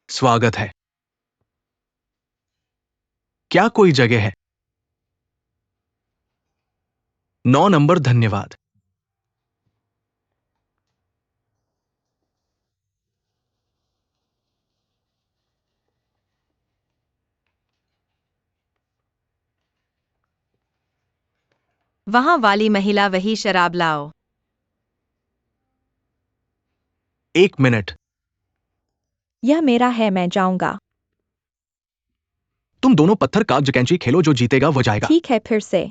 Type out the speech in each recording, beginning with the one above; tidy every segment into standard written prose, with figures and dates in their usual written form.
स्वागत है। क्या कोई जगह है? 9 नंबर, धन्यवाद। वहां वाली महिला वही शराब लाओ। 1 मिनट। यह मेरा है, मैं जाऊंगा। तुम दोनों पत्थर कागज कैंची खेलो, जो जीतेगा वो जाएगा। ठीक है, फिर से।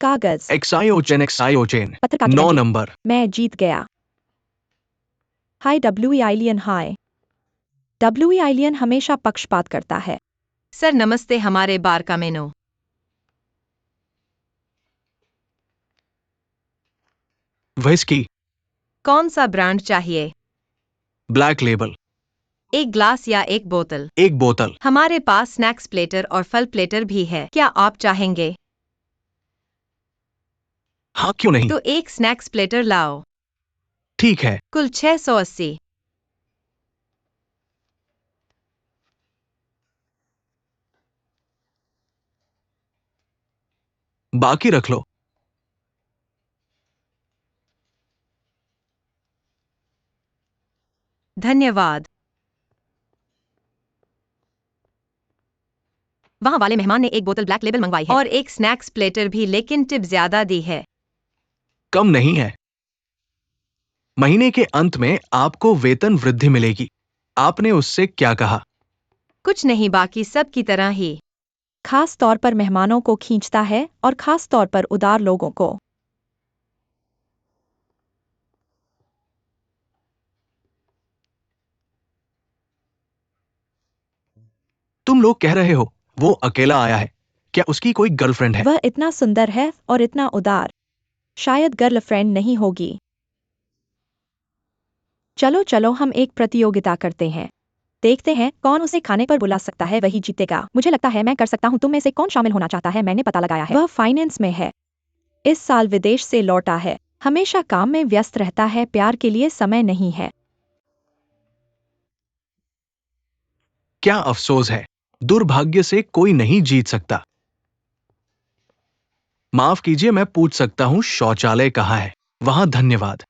कागज। एक्साइओचेन। पत्थर कागज 9 कैंची। नंबर। मैं जीत गया। हाय डब्ल्यू आइलियन, हाय। डब्ल्यू आइलियन हमेशा पक्षपात करता है। सर नमस्ते, हमारे बार का मेनू। व्हिस्की। कौन सा ब्रांड चाहिए? Black label. एक ग्लास या एक बोतल? 1 बोतल। हमारे पास स्नैक्स प्लेटर और फल प्लेटर भी है, क्या आप चाहेंगे? हाँ, क्यों नहीं? तो एक स्नैक्स प्लेटर लाओ। ठीक है। कुल 680। बाकी रख लो। धन्यवाद। वहां वाले मेहमान ने एक बोतल ब्लैक लेबल मंगवाई है और एक स्नैक्स प्लेटर भी, लेकिन टिप ज्यादा दी है। कम नहीं है। महीने के अंत में आपको वेतन वृद्धि मिलेगी। आपने उससे क्या कहा? कुछ नहीं, बाकी सब की तरह ही। खास तौर पर मेहमानों को खींचता है और खास तौर पर उदार लोगों को। तुम लोग कह रहे हो वो अकेला आया है। क्या उसकी कोई गर्लफ्रेंड है? वह इतना सुंदर है और इतना उदार। शायद गर्लफ्रेंड नहीं होगी। चलो चलो, हम एक प्रतियोगिता करते हैं। देखते हैं कौन उसे खाने पर बुला सकता है, वही जीतेगा। मुझे लगता है मैं कर सकता हूँ। तुम में से कौन शामिल होना चाहता है? मैंने पता लगाया है, वह फाइनेंस में है। इस साल विदेश से लौटा है। हमेशा काम में व्यस्त रहता है, प्यार के लिए समय नहीं है। क्या अफसोस है। दुर्भाग्य से कोई नहीं जीत सकता। माफ कीजिए, मैं पूछ सकता हूं शौचालय कहाँ है? वहां, धन्यवाद।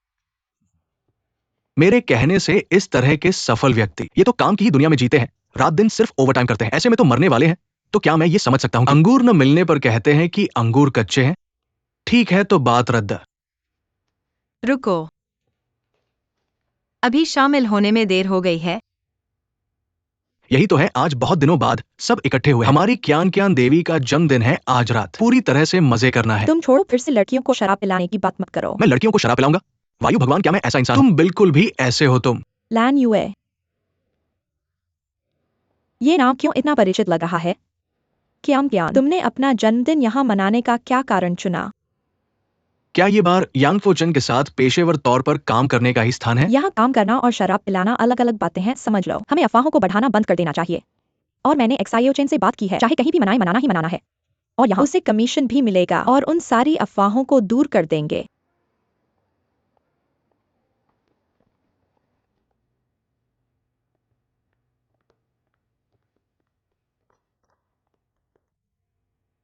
मेरे कहने से इस तरह के सफल व्यक्ति ये तो काम की ही दुनिया में जीते हैं, रात दिन सिर्फ ओवरटाइम करते हैं, ऐसे में तो मरने वाले हैं। तो क्या मैं ये समझ सकता हूं कि अंगूर न मिलने पर कहते हैं कि अंगूर कच्चे हैं? ठीक है, तो बात रद्द। रुको, अभी शामिल होने में देर हो गई है। यही तो है, आज बहुत दिनों बाद सब इकट्ठे हुए। हमारी क्यान क्यान देवी का जन्मदिन है आज रात। पूरी तरह से मजे करना है। तुम छोड़ो, फिर से लड़कियों को शराब पिलाने की बात मत करो। मैं लड़कियों को शराब पिलाऊंगा? वायु भगवान, क्या मैं ऐसा इंसान हूं? तुम बिल्कुल भी ऐसे हो। तुम लैन यूए। ये नाम क्यों इतना परिचित लग रहा है? क्याम क्यान, तुमने अपना जन्मदिन यहाँ मनाने का क्या कारण चुना? क्या ये बार यांगफोचन के साथ पेशेवर तौर पर काम करने का ही स्थान है? यहाँ काम करना और शराब पिलाना अलग अलग बातें हैं, समझ लो। हमें अफवाहों को बढ़ाना बंद कर देना चाहिए। और मैंने एक्साइओचेन से बात की है, चाहे कहीं भी मनाए, मनाना ही मनाना है। और यहाँ उसे कमीशन भी मिलेगा और उन सारी अफवाहों को दूर कर देंगे।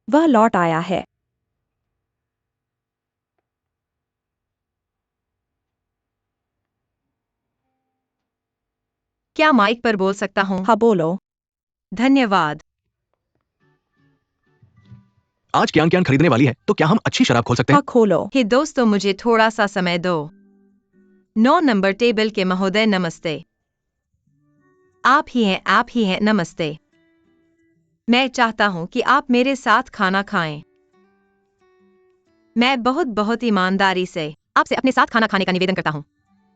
वह लौट आया है। क्या माइक पर बोल सकता हूँ? हाँ, बोलो। धन्यवाद। आज क्यान क्यान खरीदने वाली है, तो क्या हम अच्छी शराब खोल सकते हैं? हाँ, खोलो। हे दोस्तों, मुझे थोड़ा सा समय दो। 9 नंबर टेबल के महोदय, नमस्ते। आप ही हैं, नमस्ते। मैं चाहता हूं कि आप मेरे साथ खाना खाएं। मैं बहुत बहुत ईमानदारी से आपसे अपने साथ खाना खाने का निवेदन करता हूं।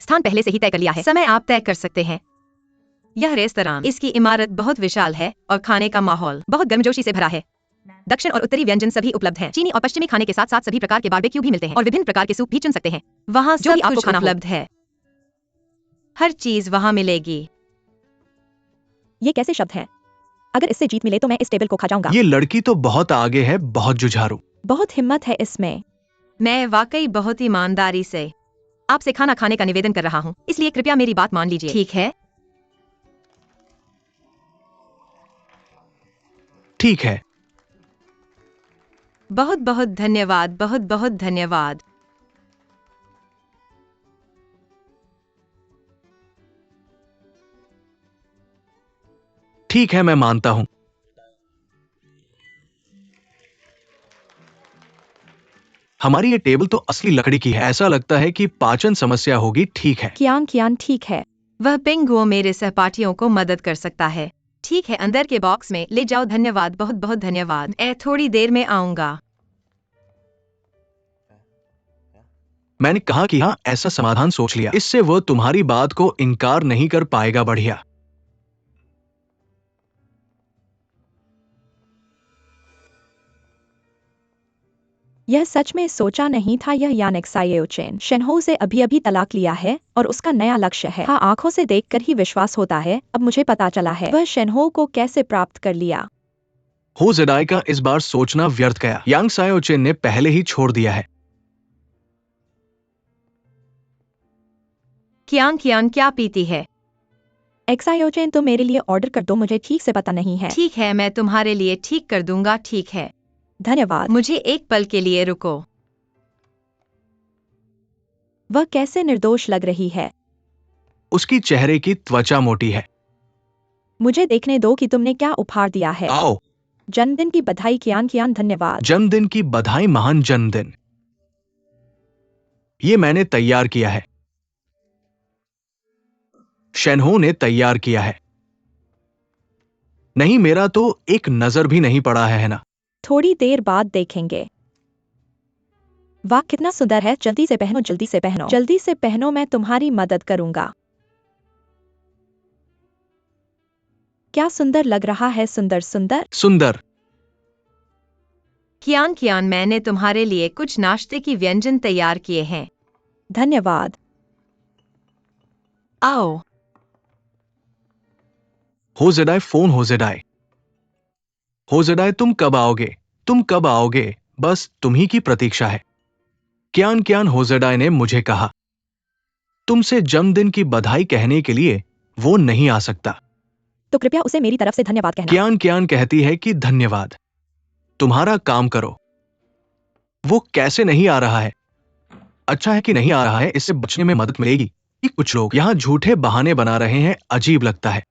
स्थान पहले से ही तय कर लिया है, समय आप तय कर सकते हैं। यह रेस्तरां, इसकी इमारत बहुत विशाल है और खाने का माहौल बहुत गर्मजोशी से भरा है। दक्षिण और उत्तरी व्यंजन सभी उपलब्ध हैं। चीनी और पश्चिमी खाने के साथ साथ सभी प्रकार के बारबेक्यू भी मिलते हैं और विभिन्न प्रकार के सूप भी चुन सकते हैं। वहाँ जो भी आपको खाना उपलब्ध है, हर चीज वहाँ मिलेगी। ये कैसे शब्द हैं? अगर इससे जीत मिले तो मैं इस टेबल को खा जाऊंगा। ये लड़की तो बहुत आगे है, बहुत जुझारू। बहुत हिम्मत है इसमें। मैं वाकई बहुत ईमानदारी से आपसे खाना खाने का निवेदन कर रहा हूँ, इसलिए कृपया मेरी बात मान लीजिए, ठीक है? ठीक है। बहुत बहुत धन्यवाद, बहुत बहुत धन्यवाद। ठीक है, मैं मानता हूं। हमारी ये टेबल तो असली लकड़ी की है। ऐसा लगता है कि पाचन समस्या होगी। ठीक है। कियान ठीक है। वह पिंगुओ मेरे सहपाठियों को मदद कर सकता है। ठीक है, अंदर के बॉक्स में ले जाओ। धन्यवाद, बहुत बहुत धन्यवाद। थोड़ी देर में आऊंगा। मैंने कहा कि हाँ, ऐसा समाधान सोच लिया। इससे वो तुम्हारी बात को इनकार नहीं कर पाएगा। बढ़िया। यह सच में सोचा नहीं था। यह यानिक सायोचेन शेनहो से अभी अभी तलाक लिया है और उसका नया लक्ष्य है। हाँ, आंखों से देखकर ही विश्वास होता है। अब मुझे पता चला है वह शेनहो को कैसे प्राप्त कर लिया। हो जेडाई का इस बार सोचना व्यर्थ गया। यांग सायोचेन ने पहले ही छोड़ दिया है। कियान क्या पीती है? एक्सायोचेन, तो मेरे लिए ऑर्डर कर दो, मुझे ठीक से पता नहीं है। ठीक है, मैं तुम्हारे लिए ठीक कर दूंगा। ठीक है, धन्यवाद। मुझे एक पल के लिए रुको। वह कैसे निर्दोष लग रही है। उसकी चेहरे की त्वचा मोटी है। मुझे देखने दो कि तुमने क्या उपहार दिया है। आओ। जन्मदिन की बधाई कियान, धन्यवाद। जन्मदिन की बधाई। महान जन्मदिन। ये मैंने तैयार किया है। शेनहो ने तैयार किया है। नहीं, मेरा तो एक नजर भी नहीं पड़ा है ना? थोड़ी देर बाद देखेंगे। वाह, कितना सुंदर है। जल्दी से पहनो, जल्दी से पहनो, जल्दी से पहनो, मैं तुम्हारी मदद करूंगा। क्या सुंदर लग रहा है। सुंदर सुंदर सुंदर। कियान, मैंने तुम्हारे लिए कुछ नाश्ते की व्यंजन तैयार किए हैं। धन्यवाद। आओ। हो जेडाई, फोन। हो जेडाई। हो जेडाई, तुम कब आओगे? तुम कब आओगे? बस तुम्ही की प्रतीक्षा है। कियान हो जेडाई ने मुझे कहा तुमसे जन्मदिन की बधाई कहने के लिए वो नहीं आ सकता। तो कृपया उसे मेरी तरफ से धन्यवाद कहना। कियान कहती है कि धन्यवाद। तुम्हारा काम करो। वो कैसे नहीं आ रहा है? अच्छा है कि नहीं आ रहा है, इससे बचने में मदद मिलेगी। कि कुछ लोग यहां झूठे बहाने बना रहे हैं। अजीब लगता है।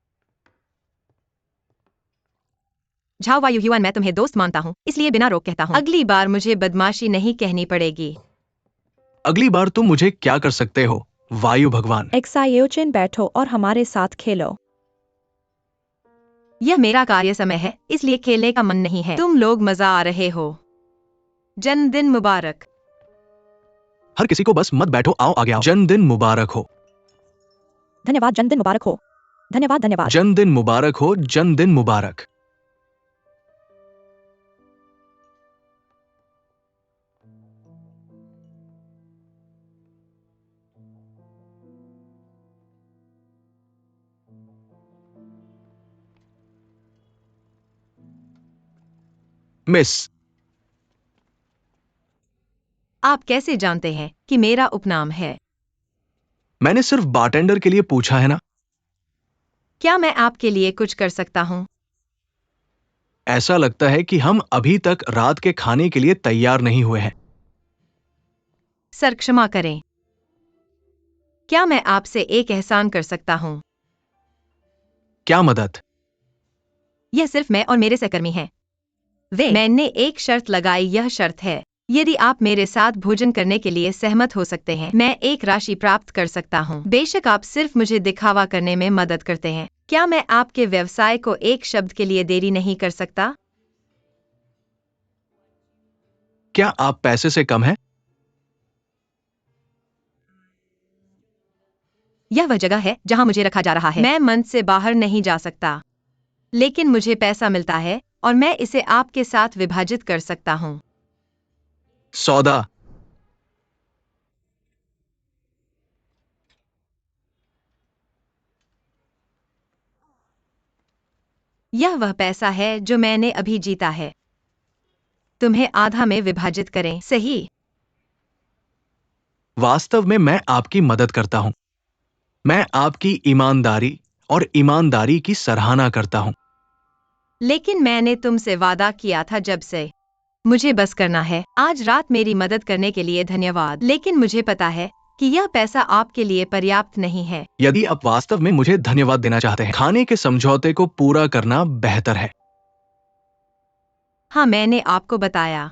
झाओ वायु युआन, मैं तुम्हें दोस्त मानता हूँ, इसलिए बिना रोक कहता हूँ। अगली बार मुझे बदमाशी नहीं कहनी पड़ेगी। अगली बार तुम मुझे क्या कर सकते हो, वायु भगवान? एक्सायोचेन, बैठो और हमारे साथ खेलो। यह मेरा कार्य समय है, इसलिए खेलने का मन नहीं है। तुम लोग मजा आ रहे हो। जन्मदिन मुबारक। हर किसी को बस मत बैठो, आओ आगे आओ। जन्मदिन मुबारक हो। धन्यवाद। जन्मदिन मुबारक हो। धन्यवाद, धन्यवाद। जन्मदिन मुबारक हो। जन्मदिन मुबारक। मिस, आप कैसे जानते हैं कि मेरा उपनाम है? मैंने सिर्फ बारटेंडर के लिए पूछा है ना। क्या मैं आपके लिए कुछ कर सकता हूँ? ऐसा लगता है कि हम अभी तक रात के खाने के लिए तैयार नहीं हुए हैं। सर, क्षमा करें। क्या मैं आपसे एक एहसान कर सकता हूँ? क्या मदद? यह सिर्फ मैं और मेरे सहकर्मी हैं। मैंने एक शर्त लगाई। यह शर्त है, यदि आप मेरे साथ भोजन करने के लिए सहमत हो सकते हैं, मैं एक राशि प्राप्त कर सकता हूँ। बेशक आप सिर्फ मुझे दिखावा करने में मदद करते हैं। क्या मैं आपके व्यवसाय को एक शब्द के लिए देरी नहीं कर सकता? क्या आप पैसे से कम हैं? यह वह जगह है जहाँ मुझे रखा जा रहा है। मैं मंच से बाहर नहीं जा सकता, लेकिन मुझे पैसा मिलता है और मैं इसे आपके साथ विभाजित कर सकता हूँ। सौदा। यह वह पैसा है जो मैंने अभी जीता है। तुम्हें आधा में विभाजित करें, सही? वास्तव में मैं आपकी मदद करता हूं। मैं आपकी ईमानदारी और ईमानदारी की सराहना करता हूं। लेकिन मैंने तुमसे वादा किया था जब से। मुझे बस करना है। आज रात मेरी मदद करने के लिए धन्यवाद, लेकिन मुझे पता है कि यह पैसा आपके लिए पर्याप्त नहीं है। यदि आप वास्तव में मुझे धन्यवाद देना चाहते हैं, खाने के समझौते को पूरा करना बेहतर है। हाँ, मैंने आपको बताया।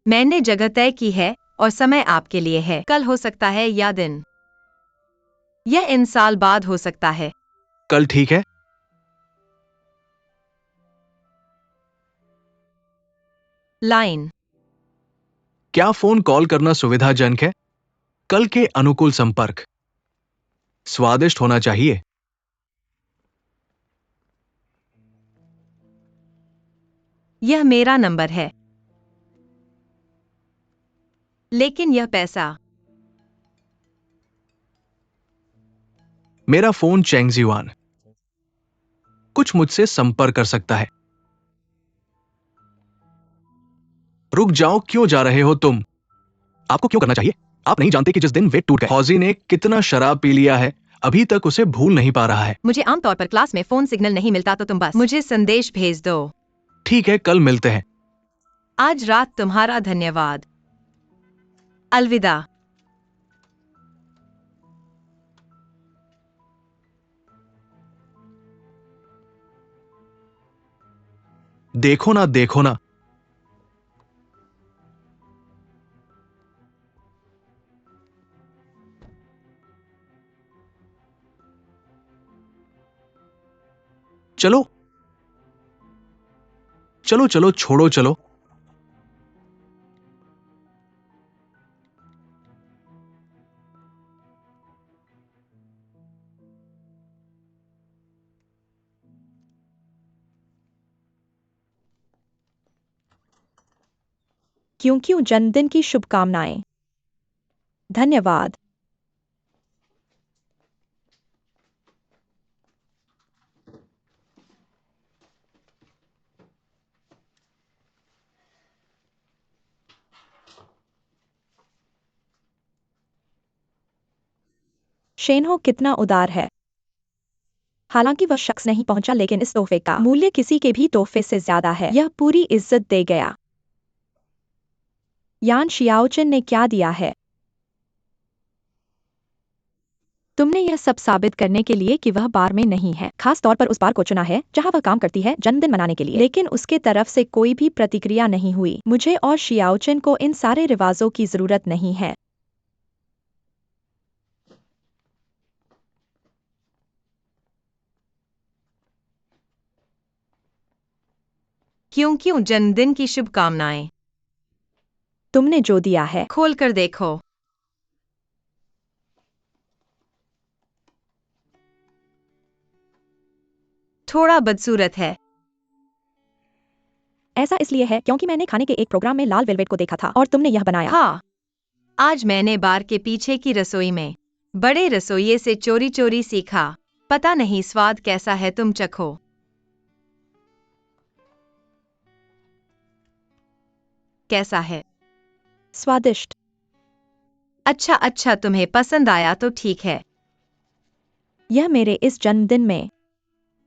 मैंने जगह तय की है और समय आपके लिए है। कल हो सकता है या दिन। यह इन साल बाद हो सकता है। कल ठीक है। लाइन। क्या फोन कॉल करना सुविधाजनक है? कल के अनुकूल संपर्क। स्वादिष्ट होना चाहिए। यह मेरा नंबर है। लेकिन यह पैसा। मेरा फोन चेंगजीवान कुछ मुझसे संपर्क कर सकता है। रुक जाओ, क्यों जा रहे हो तुम? आपको क्यों करना चाहिए? आप नहीं जानते कि जिस दिन वे टूट गए, हौजी ने कितना शराब पी लिया है, अभी तक उसे भूल नहीं पा रहा है। मुझे आमतौर पर क्लास में फोन सिग्नल नहीं मिलता, तो तुम बस मुझे संदेश भेज दो। ठीक है, कल मिलते हैं। आज रात तुम्हारा धन्यवाद। अलविदा। देखो ना, देखो ना। चलो चलो चलो, छोड़ो, चलो। क्योंकि जन्मदिन की शुभकामनाएं। धन्यवाद। शेनहो कितना उदार है। हालांकि वह शख्स नहीं पहुंचा, लेकिन इस तोहफे का मूल्य किसी के भी तोहफे से ज्यादा है। यह पूरी इज्जत दे गया। यान शियाओचन ने क्या दिया है? तुमने यह सब साबित करने के लिए कि वह बार में नहीं है, खास तौर पर उस बार को चुना है जहां वह काम करती है जन्मदिन मनाने के लिए, लेकिन उसके तरफ से कोई भी प्रतिक्रिया नहीं हुई। मुझे और शियाओचन को इन सारे रिवाजों की जरूरत नहीं है। क्यों जन्मदिन की शुभकामनाएं। तुमने जो दिया है। खोल कर देखो। थोड़ा बदसूरत है। ऐसा इसलिए है क्योंकि मैंने खाने के एक प्रोग्राम में लाल वेलवेट को देखा था और तुमने यह बनाया। हाँ, आज मैंने बार के पीछे की रसोई में बड़े रसोइये से चोरी चोरी सीखा। पता नहीं स्वाद कैसा है, तुम चखो। कैसा है? स्वादिष्ट। अच्छा अच्छा, तुम्हें पसंद आया तो ठीक है। यह मेरे इस जन्मदिन में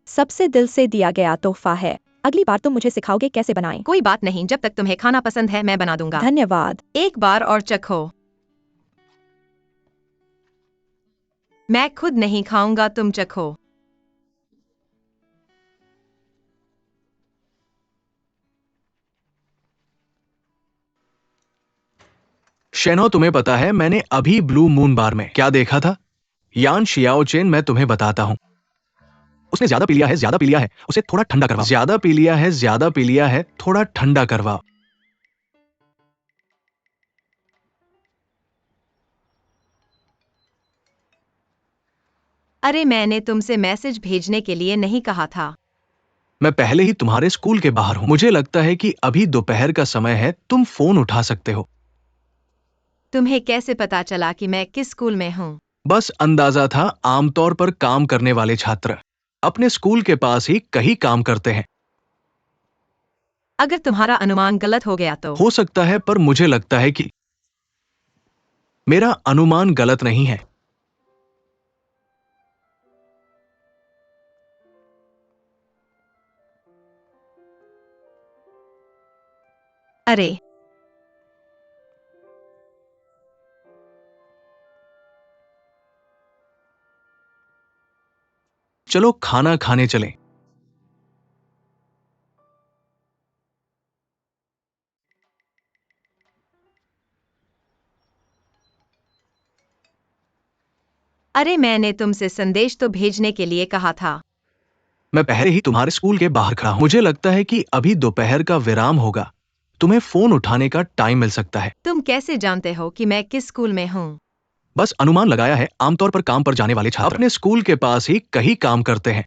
सबसे दिल से दिया गया तोहफा है। अगली बार तुम मुझे सिखाओगे कैसे बनाएं। कोई बात नहीं, जब तक तुम्हें खाना पसंद है मैं बना दूंगा। धन्यवाद। एक बार और चखो। मैं खुद नहीं खाऊंगा, तुम चखो। शेनो, तुम्हें पता है मैंने अभी ब्लू मून बार में क्या देखा था? यान शियाओचेन, मैं तुम्हें बताता हूं। उसने ज्यादा पी लिया है, ज्यादा पी लिया है, उसे थोड़ा ठंडा करवाओ। ज्यादा पी लिया है, ज्यादा पी लिया है, थोड़ा ठंडा करवाओ। अरे, मैंने तुमसे मैसेज भेजने के लिए नहीं कहा था। मैं पहले ही तुम्हारे स्कूल के बाहर हूं। मुझे लगता है कि अभी दोपहर का समय है, तुम फोन उठा सकते हो। तुम्हें कैसे पता चला कि मैं किस स्कूल में हूँ? बस अंदाजा था, आमतौर पर काम करने वाले छात्र अपने स्कूल के पास ही कहीं काम करते हैं। अगर तुम्हारा अनुमान गलत हो गया तो? हो सकता है, पर मुझे लगता है कि मेरा अनुमान गलत नहीं है। अरे चलो खाना खाने चलें। अरे मैंने तुमसे संदेश तो भेजने के लिए कहा था। मैं पहले ही तुम्हारे स्कूल के बाहर खड़ा हूं। मुझे लगता है कि अभी दोपहर का विराम होगा। तुम्हें फोन उठाने का टाइम मिल सकता है। तुम कैसे जानते हो कि मैं किस स्कूल में हूँ? बस अनुमान लगाया है। आमतौर पर काम पर जाने वाले छात्र अपने स्कूल के पास ही कहीं काम करते हैं।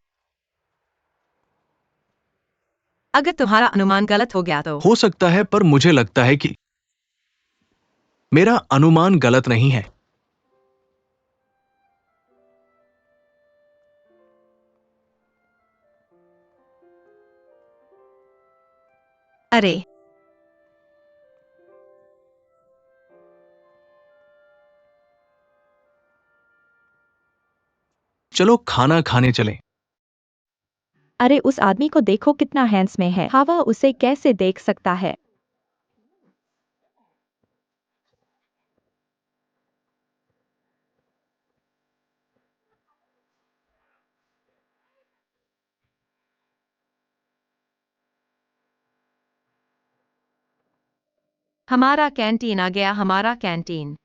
अगर तुम्हारा अनुमान गलत हो गया तो हो सकता है, पर मुझे लगता है कि मेरा अनुमान गलत नहीं है। अरे चलो खाना खाने चलें। अरे उस आदमी को देखो कितना हैंड्स में है। हवा उसे कैसे देख सकता है? हमारा कैंटीन आ गया। हमारा कैंटीन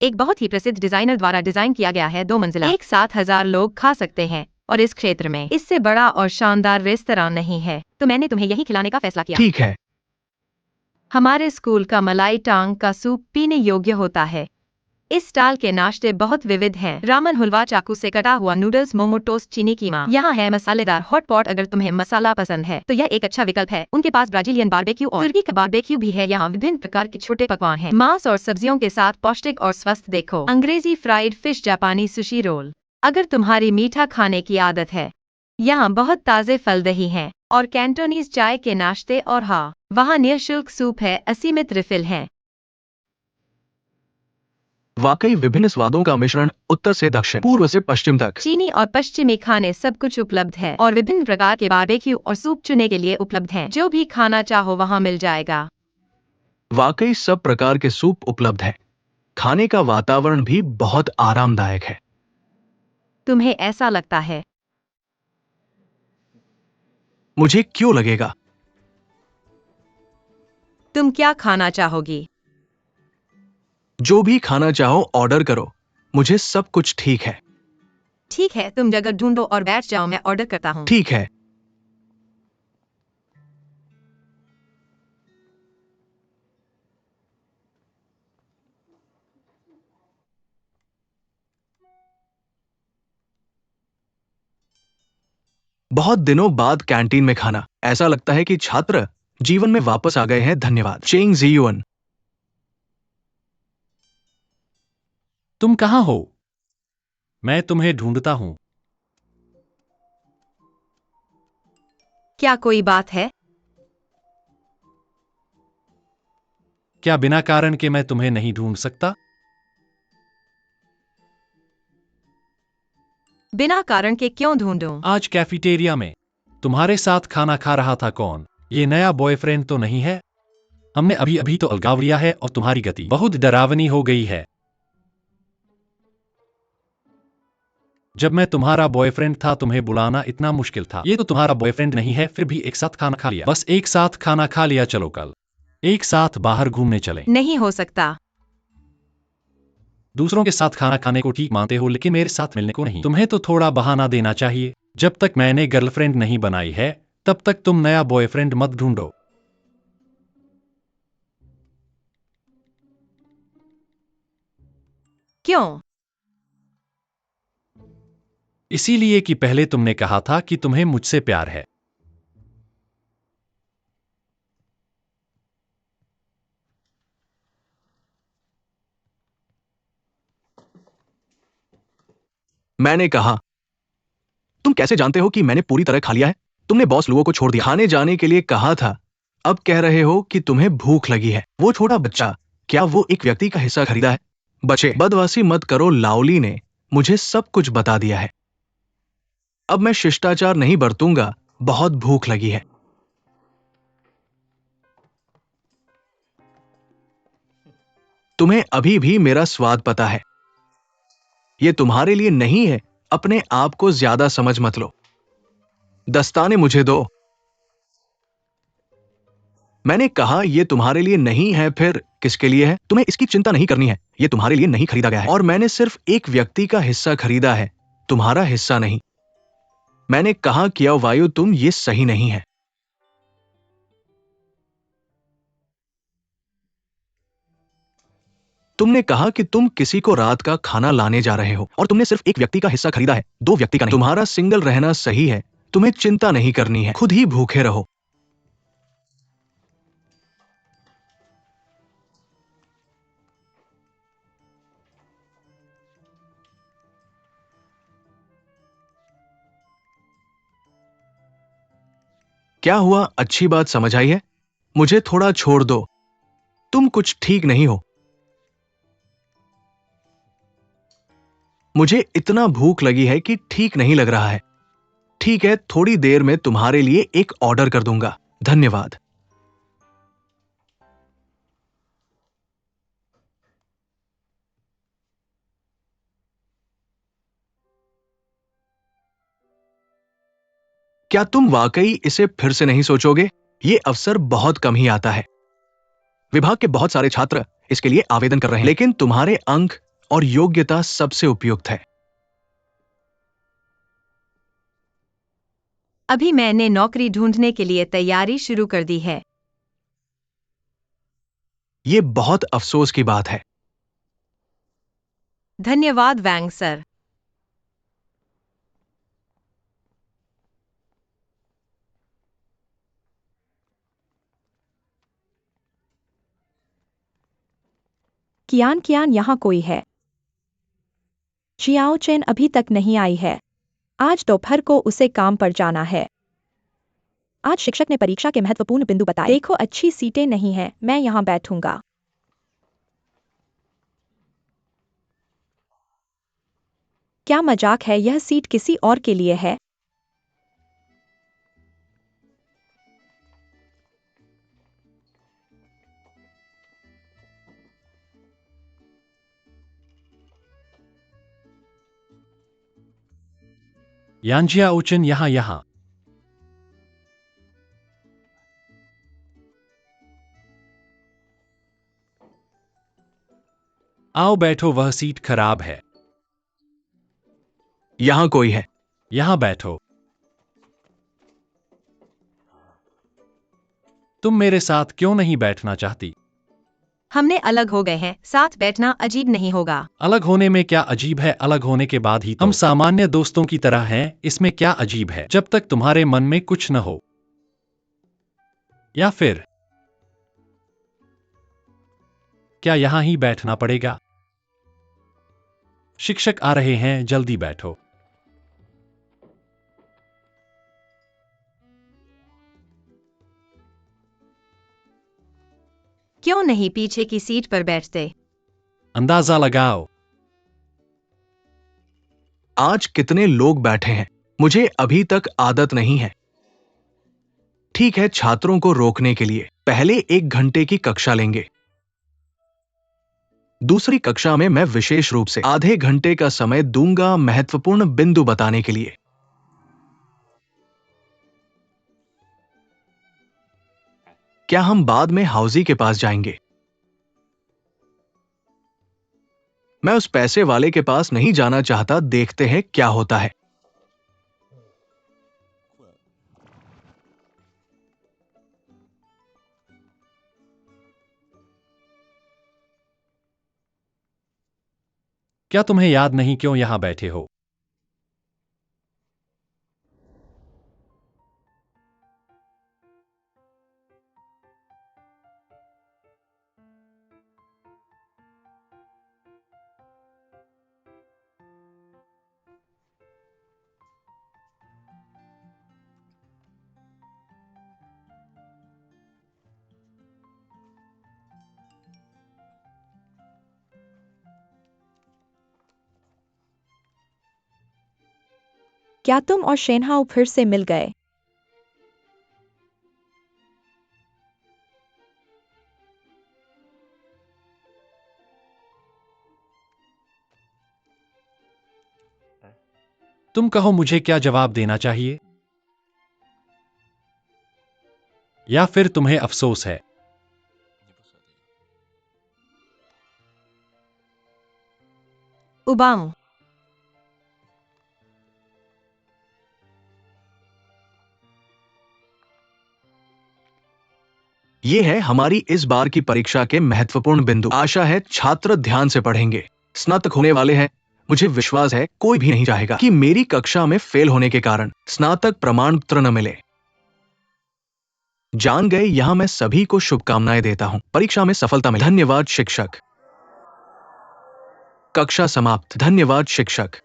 एक बहुत ही प्रसिद्ध डिजाइनर द्वारा डिजाइन किया गया है। 2 मंजिला, एक साथ 1000 लोग खा सकते हैं और इस क्षेत्र में इससे बड़ा और शानदार रेस्तरां नहीं है, तो मैंने तुम्हें यही खिलाने का फैसला किया। ठीक है। हमारे स्कूल का मलाई टांग का सूप पीने योग्य होता है। इस स्टाल के नाश्ते बहुत विविध हैं। रामन हुलवा, चाकू से कटा हुआ नूडल्स, मोमो टोस्ट, चीनी कीमा। यहाँ है मसालेदार हॉट पॉट। अगर तुम्हें मसाला पसंद है तो यह एक अच्छा विकल्प है। उनके पास ब्राजीलियन बारबेक्यू और तुर्की का बारबेक्यू भी है। यहाँ विभिन्न प्रकार के छोटे पकवान हैं, मांस और सब्जियों के साथ पौष्टिक और स्वस्थ। देखो, अंग्रेजी फ्राइड फिश, जापानी सुशी रोल। अगर तुम्हारी मीठा खाने की आदत है, यहाँ बहुत ताजे फल दही हैं और कैंटोनीज चाय के नाश्ते। और हाँ, वहाँ निःशुल्क सूप है, असीमित रिफिल है। वाकई विभिन्न स्वादों का मिश्रण, उत्तर से दक्षिण, पूर्व से पश्चिम तक। चीनी और पश्चिमी खाने सब कुछ उपलब्ध है और विभिन्न प्रकार के बारबेक्यू और सूप चुने के लिए उपलब्ध हैं। जो भी खाना चाहो वहाँ मिल जाएगा। वाकई सब प्रकार के सूप उपलब्ध है। खाने का वातावरण भी बहुत आरामदायक है। तुम्हें ऐसा लगता है? मुझे क्यों लगेगा? तुम क्या खाना चाहोगी? जो भी खाना चाहो ऑर्डर करो। मुझे सब कुछ ठीक है। ठीक है, तुम जगह ढूंढो और बैठ जाओ, मैं ऑर्डर करता हूँ। ठीक है। बहुत दिनों बाद कैंटीन में खाना। ऐसा लगता है कि छात्र जीवन में वापस आ गए हैं। धन्यवाद चेंग जीयुअन। तुम कहाँ हो? मैं तुम्हें ढूंढता हूं। क्या कोई बात है? क्या बिना कारण के मैं तुम्हें नहीं ढूंढ सकता? बिना कारण के क्यों ढूंढूं? आज कैफेटेरिया में तुम्हारे साथ खाना खा रहा था कौन? ये नया बॉयफ्रेंड तो नहीं है? हमने अभी अभी तो अलगाव लिया है और तुम्हारी गति बहुत डरावनी हो गई है। जब मैं तुम्हारा बॉयफ्रेंड था तुम्हें बुलाना इतना मुश्किल था। ये तो तुम्हारा बॉयफ्रेंड नहीं है, फिर भी एक साथ खाना खा लिया। बस एक साथ खाना खा लिया। चलो कल एक साथ बाहर घूमने चलें। नहीं हो सकता। दूसरों के साथ खाना खाने को ठीक मानते हो, लेकिन मेरे साथ मिलने को नहीं। तुम्हें तो थोड़ा बहाना देना चाहिए। जब तक मैंने गर्लफ्रेंड नहीं बनाई है तब तक तुम नया बॉयफ्रेंड मत ढूंढो। क्यों? इसीलिए कि पहले तुमने कहा था कि तुम्हें मुझसे प्यार है। मैंने कहा, तुम कैसे जानते हो कि मैंने पूरी तरह खा लिया है? तुमने बॉस लोगों को छोड़ दिया, खाने जाने के लिए कहा था। अब कह रहे हो कि तुम्हें भूख लगी है। वो छोटा बच्चा, क्या वो एक व्यक्ति का हिस्सा खरीदा है? बच्चे, बदवासी मत करो। लाओली ने मुझे सब कुछ बता दिया है। अब मैं शिष्टाचार नहीं बरतूंगा। बहुत भूख लगी है। तुम्हें अभी भी मेरा स्वाद पता है। ये तुम्हारे लिए नहीं है, अपने आप को ज्यादा समझ मत लो। दस्ताने मुझे दो। मैंने कहा ये तुम्हारे लिए नहीं है, फिर किसके लिए है? तुम्हें इसकी चिंता नहीं करनी है, ये तुम्हारे लिए नहीं खरीदा गया है। और मैंने सिर्फ एक व्यक्ति का हिस्सा खरीदा है, तुम्हारा हिस्सा नहीं। मैंने कहा किया वायु, तुम ये सही नहीं है। तुमने कहा कि तुम किसी को रात का खाना लाने जा रहे हो और तुमने सिर्फ एक व्यक्ति का हिस्सा खरीदा है, दो व्यक्ति का नहीं। तुम्हारा सिंगल रहना सही है, तुम्हें चिंता नहीं करनी है, खुद ही भूखे रहो। क्या हुआ, अच्छी बात समझ आई है? मुझे थोड़ा छोड़ दो, तुम कुछ ठीक नहीं हो। मुझे इतना भूख लगी है कि ठीक नहीं लग रहा है। ठीक है, थोड़ी देर में तुम्हारे लिए एक ऑर्डर कर दूंगा। धन्यवाद। क्या तुम वाकई इसे फिर से नहीं सोचोगे? ये अवसर बहुत कम ही आता है। विभाग के बहुत सारे छात्र इसके लिए आवेदन कर रहे हैं, लेकिन तुम्हारे अंक और योग्यता सबसे उपयुक्त है। अभी मैंने नौकरी ढूंढने के लिए तैयारी शुरू कर दी है। ये बहुत अफसोस की बात है। धन्यवाद वैंग सर। कियान कियान यहाँ कोई है? चियाओ चेन अभी तक नहीं आई है। आज दोपहर को उसे काम पर जाना है। आज शिक्षक ने परीक्षा के महत्वपूर्ण बिंदु बताए। देखो, अच्छी सीटें नहीं हैं, मैं यहाँ बैठूंगा। क्या मजाक है, यह सीट किसी और के लिए है। यांजिया ओचन यहाँ यहाँ। आओ बैठो, वह सीट खराब है। यहां कोई है? यहाँ बैठो। तुम मेरे साथ क्यों नहीं बैठना चाहती? हमने अलग हो गए हैं, साथ बैठना अजीब नहीं होगा। अलग होने में क्या अजीब है? अलग होने के बाद ही हम सामान्य दोस्तों की तरह हैं, इसमें क्या अजीब है? जब तक तुम्हारे मन में कुछ न हो। या फिर क्या यहां ही बैठना पड़ेगा? शिक्षक आ रहे हैं, जल्दी बैठो। क्यों नहीं पीछे की सीट पर बैठते? अंदाजा लगाओ। आज कितने लोग बैठे हैं? मुझे अभी तक आदत नहीं है। ठीक है, छात्रों को रोकने के लिए पहले 1 घंटे की कक्षा लेंगे। दूसरी कक्षा में मैं विशेष रूप से आधे घंटे का समय दूंगा महत्वपूर्ण बिंदु बताने के लिए। क्या हम बाद में हाउजी के पास जाएंगे? मैं उस पैसे वाले के पास नहीं जाना चाहता, देखते हैं क्या होता है। क्या तुम्हें याद नहीं क्यों यहां बैठे हो? क्या तुम और शेनहाओ फिर से मिल गए? तुम कहो मुझे क्या जवाब देना चाहिए? या फिर तुम्हें अफसोस है? उबाऊं। ये है हमारी इस बार की परीक्षा के महत्वपूर्ण बिंदु। आशा है छात्र ध्यान से पढ़ेंगे। स्नातक होने वाले हैं। मुझे विश्वास है कोई भी नहीं चाहेगा कि मेरी कक्षा में फेल होने के कारण स्नातक प्रमाण पत्र न मिले। जान गए, यहां मैं सभी को शुभकामनाएं देता हूं। परीक्षा में सफलता मिले। धन्यवाद शिक्षक। कक्षा समाप्त। धन्यवाद शिक्षक।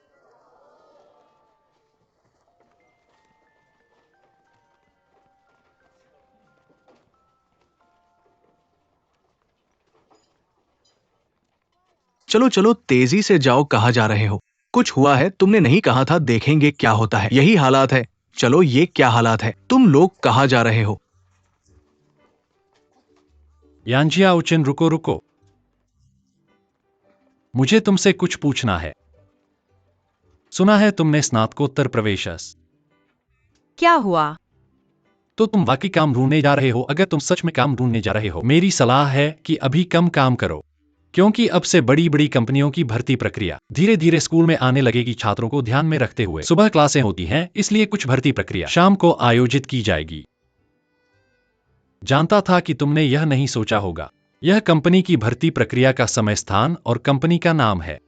चलो चलो तेजी से जाओ, कहां जा रहे हो? कुछ हुआ है? तुमने नहीं कहा था देखेंगे क्या होता है। यही हालात है। चलो, ये क्या हालात है? तुम लोग कहां जा रहे हो? यांजिया उचिन, रुको रुको, मुझे तुमसे कुछ पूछना है। सुना है तुमने स्नातकोत्तर प्रवेशस। क्या हुआ? तो तुम वाकई काम ढूंढने जा रहे हो? अगर तुम सच में काम ढूंढने जा रहे हो, मेरी सलाह है कि अभी कम काम करो, क्योंकि अब से बड़ी बड़ी कंपनियों की भर्ती प्रक्रिया धीरे धीरे स्कूल में आने लगेगी। छात्रों को ध्यान में रखते हुए सुबह क्लासें होती हैं, इसलिए कुछ भर्ती प्रक्रिया शाम को आयोजित की जाएगी। जानता था कि तुमने यह नहीं सोचा होगा। यह कंपनी की भर्ती प्रक्रिया का समय, स्थान और कंपनी का नाम है।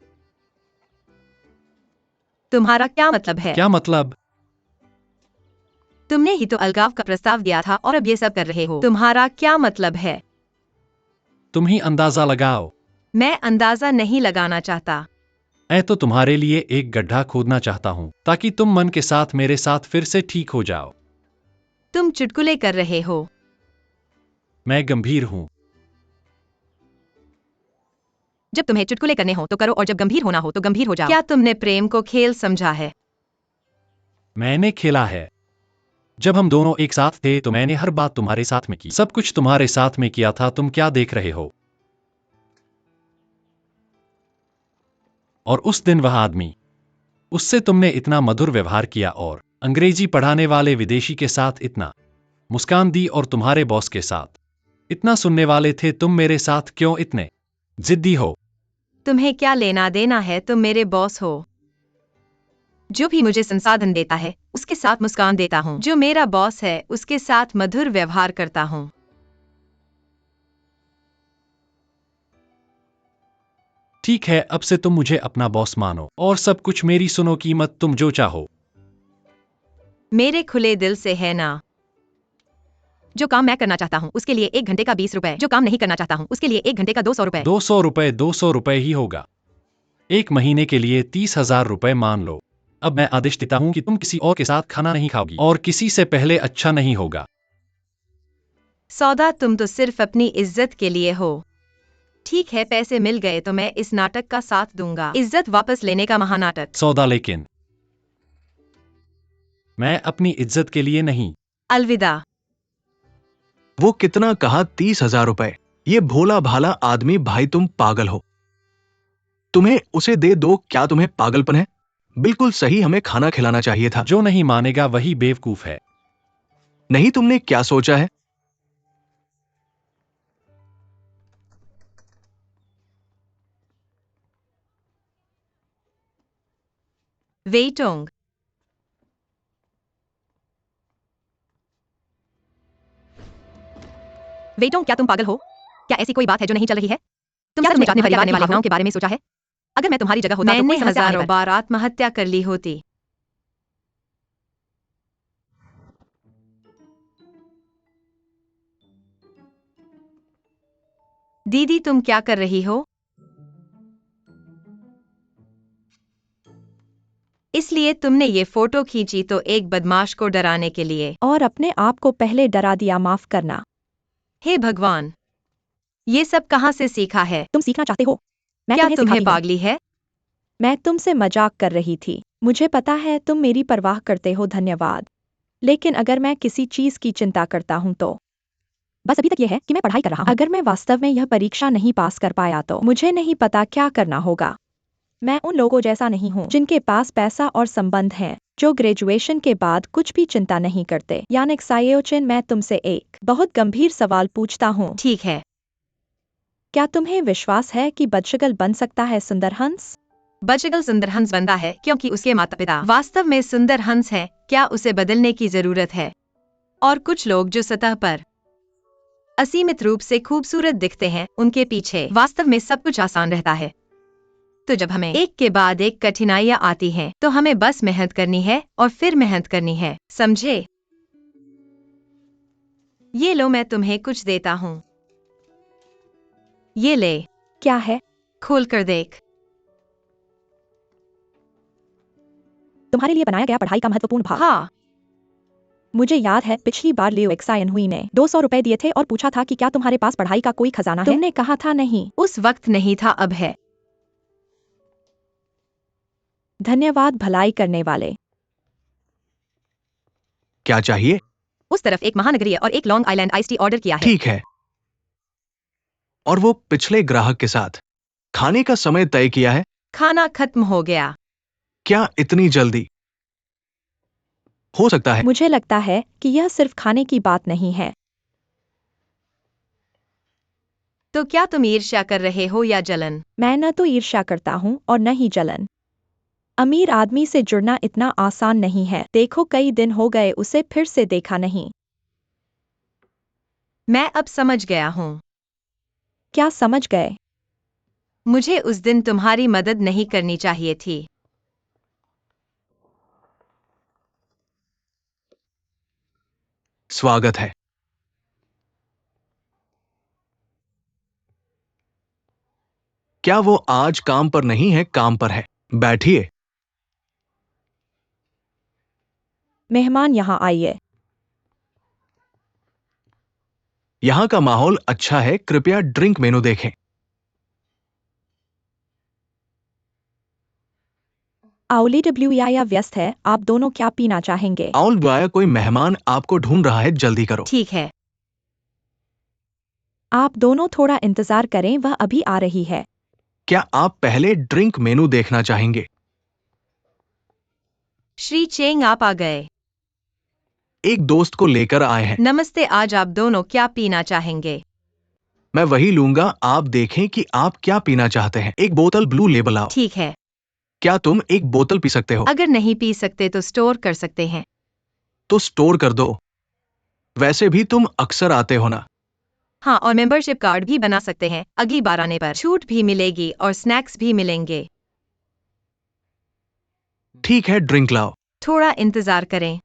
तुम्हारा क्या मतलब है? क्या मतलब? तुमने ही तो अलगाव का प्रस्ताव दिया था और अब ये सब कर रहे हो। तुम्हारा क्या मतलब है? तुम ही अंदाजा लगाओ। मैं अंदाजा नहीं लगाना चाहता। मैं तो तुम्हारे लिए एक गड्ढा खोदना चाहता हूं, ताकि तुम मन के साथ मेरे साथ फिर से ठीक हो जाओ। तुम चुटकुले कर रहे हो। मैं गंभीर हूं। जब तुम्हें चुटकुले करने हो तो करो और जब गंभीर होना हो तो गंभीर हो जाओ। क्या तुमने प्रेम को खेल समझा है? मैंने खेला है। जब हम दोनों एक साथ थे तो मैंने हर बात तुम्हारे साथ में की, सब कुछ तुम्हारे साथ में किया था। तुम क्या देख रहे हो? और उस दिन वह आदमी, उससे तुमने इतना मधुर व्यवहार किया और अंग्रेजी पढ़ाने वाले विदेशी के साथ इतना मुस्कान दी और तुम्हारे बॉस के साथ इतना सुनने वाले थे। तुम मेरे साथ क्यों इतने जिद्दी हो? तुम्हें क्या लेना देना है? तुम मेरे बॉस हो। जो भी मुझे संसाधन देता है उसके साथ मुस्कान देता हूँ। जो मेरा बॉस है उसके साथ मधुर व्यवहार करता हूँ। ठीक है, अब से तुम मुझे अपना बॉस मानो और सब कुछ मेरी सुनो। कीमत तुम जो चाहो। मेरे खुले दिल से है ना? जो काम मैं करना चाहता हूँ उसके लिए 1 घंटे का 20 रुपए। जो काम नहीं करना चाहता हूँ उसके लिए 1 घंटे का 200 रुपए। 200 रुपए? 200 रुपए ही होगा। 1 महीने के लिए 30,000 रुपए मान लो। अब मैं आदेश देता हूं कि तुम किसी और के साथ खाना नहीं खाओगी और किसी से पहले अच्छा नहीं होगा। सौदा, तुम तो सिर्फ अपनी इज्जत के लिए हो। ठीक है, पैसे मिल गए तो मैं इस नाटक का साथ दूंगा। इज्जत वापस लेने का महानाटक। सौदा, लेकिन मैं अपनी इज्जत के लिए नहीं। अलविदा। वो कितना कहा? 30,000 रुपए। ये भोला भाला आदमी, भाई तुम पागल हो। तुम्हें उसे दे दो। क्या तुम्हें पागलपन है? बिल्कुल सही, हमें खाना खिलाना चाहिए था। जो नहीं मानेगा वही बेवकूफ है। नहीं, तुमने क्या सोचा है? वेइटोंग। वेइटोंग, क्या तुम पागल हो? क्या ऐसी कोई बात है जो नहीं चल रही है? तुम सच में अपने परिवार की भावनाओं के बारे में सोचा है? अगर मैं तुम्हारी जगह होता तो कोई समस्या हजारों बार आत्महत्या कर ली होती। दीदी, तुम क्या कर रही हो? इसलिए तुमने ये फोटो खींची तो एक बदमाश को डराने के लिए। और अपने आप को पहले डरा दिया, माफ करना। हे भगवान, ये सब कहाँ से सीखा है? तुम सीखना चाहते हो? मैं क्या तुम्हें तुम्हें सिखाती हूँ। पागली है? मैं तुमसे मजाक कर रही थी। मुझे पता है तुम मेरी परवाह करते हो, धन्यवाद। लेकिन अगर मैं किसी चीज की चिंता करता हूं तो बस अभी तक यह है कि मैं पढ़ाई कर रहा हूं। अगर मैं वास्तव में यह परीक्षा नहीं पास कर पाया तो मुझे नहीं पता क्या करना होगा। मैं उन लोगों जैसा नहीं हूँ जिनके पास पैसा और संबंध हैं, जो ग्रेजुएशन के बाद कुछ भी चिंता नहीं करते। यानिक सायोचिन, मैं तुमसे एक बहुत गंभीर सवाल पूछता हूँ। ठीक है। क्या तुम्हें विश्वास है कि बदशक्ल बन सकता है सुंदर हंस? बदशक्ल सुंदर हंस बनता है क्योंकि उसके माता पिता वास्तव में सुंदर हंस है। क्या उसे बदलने की जरूरत है? और कुछ लोग जो सतह पर असीमित रूप से खूबसूरत दिखते हैं, उनके पीछे वास्तव में सब कुछ आसान रहता है। तो जब हमें एक के बाद एक कठिनाइयां आती हैं, तो हमें बस मेहनत करनी है और फिर मेहनत करनी है, समझे? ये लो, मैं तुम्हें कुछ देता हूँ। ये ले, क्या है? खोल कर देख। तुम्हारे लिए बनाया गया पढ़ाई का महत्वपूर्ण भाग। हाँ, मुझे याद है पिछली बार लियो एक्सायन हुई ने 200 रुपए दिए थे और पूछा था कि क्या तुम्हारे पास पढ़ाई का कोई खजाना है? तुमने कहा था नहीं। उस वक्त नहीं था, अब है। धन्यवाद भलाई करने वाले। क्या चाहिए? उस तरफ एक महानगरीय और एक long island ice tea order किया है। ठीक है। और वो पिछले ग्राहक के साथ खाने का समय तय किया है? खाना खत्म हो गया। क्या इतनी जल्दी? हो सकता है। मुझे लगता है कि यह सिर्फ खाने की बात नहीं है। तो क्या तुम ईर्ष्या कर रहे हो या जलन? मैं न तो ईर्ष्या करता हूँ और न ही जलन। अमीर आदमी से जुड़ना इतना आसान नहीं है। देखो, कई दिन हो गए उसे फिर से देखा नहीं। मैं अब समझ गया हूँ। क्या समझ गए? मुझे उस दिन तुम्हारी मदद नहीं करनी चाहिए थी। स्वागत है। क्या वो आज काम पर नहीं है? काम पर है। बैठिए। मेहमान यहाँ आइए। यहाँ का माहौल अच्छा है। कृपया ड्रिंक मेनू देखें। आउली डब्ल्यूया व्यस्त है। आप दोनों क्या पीना चाहेंगे? आउल बुआया, कोई मेहमान आपको ढूंढ रहा है, जल्दी करो। ठीक है। आप दोनों थोड़ा इंतजार करें, वह अभी आ रही है। क्या आप पहले ड्रिंक मेनू देखना चाहेंगे? श्री चेंग, आप आ गए। एक दोस्त को लेकर आए हैं। नमस्ते, आज आप दोनों क्या पीना चाहेंगे? मैं वही लूंगा। आप देखें कि आप क्या पीना चाहते हैं। एक बोतल ब्लू लेबल आओ। ठीक है। क्या तुम एक बोतल पी सकते हो? अगर नहीं पी सकते तो स्टोर कर सकते हैं। तो स्टोर कर दो। वैसे भी तुम अक्सर आते हो ना। हाँ, और मेंबरशिप कार्ड भी बना सकते हैं। अगली बार आने पर छूट भी मिलेगी और स्नैक्स भी मिलेंगे। ठीक है, ड्रिंक लाओ। थोड़ा इंतजार करें।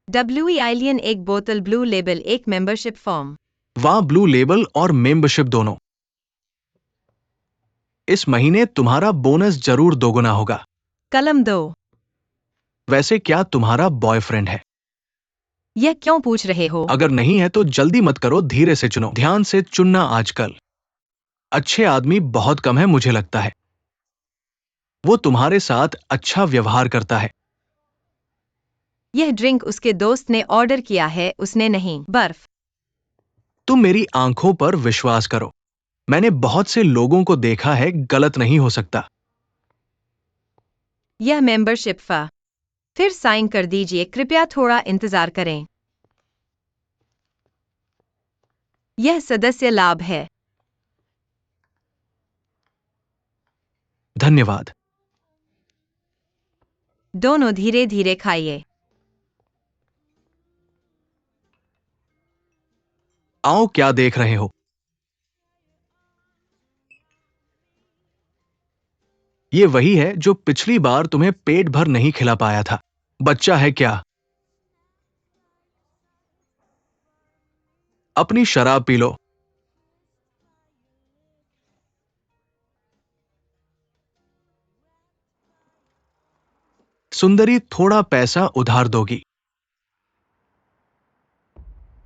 डब्ल्यू आइलियन, एक बोतल ब्लू लेबल, एक मेंबरशिप फॉर्म। वाह, ब्लू लेबल और मेंबरशिप दोनों। इस महीने तुम्हारा बोनस जरूर दोगुना होगा। कलम दो। वैसे क्या तुम्हारा बॉयफ्रेंड है? यह क्यों पूछ रहे हो? अगर नहीं है तो जल्दी मत करो, धीरे से चुनो। ध्यान से चुनना। आजकल अच्छे आदमी बहुत कम है, मुझे लगता है। वो तुम्हारे साथ अच्छा व्यवहार करता है। यह ड्रिंक उसके दोस्त ने ऑर्डर किया है, उसने नहीं। बर्फ। तुम मेरी आंखों पर विश्वास करो। मैंने बहुत से लोगों को देखा है, गलत नहीं हो सकता। यह मेंबरशिप फा। फिर साइन कर दीजिए। कृपया थोड़ा इंतजार करें। यह सदस्य लाभ है। धन्यवाद। दोनों धीरे धीरे खाइए। आओ, क्या देख रहे हो? ये वही है जो पिछली बार तुम्हें पेट भर नहीं खिला पाया था। बच्चा है क्या? अपनी शराब पी लो। सुंदरी, थोड़ा पैसा उधार दोगी?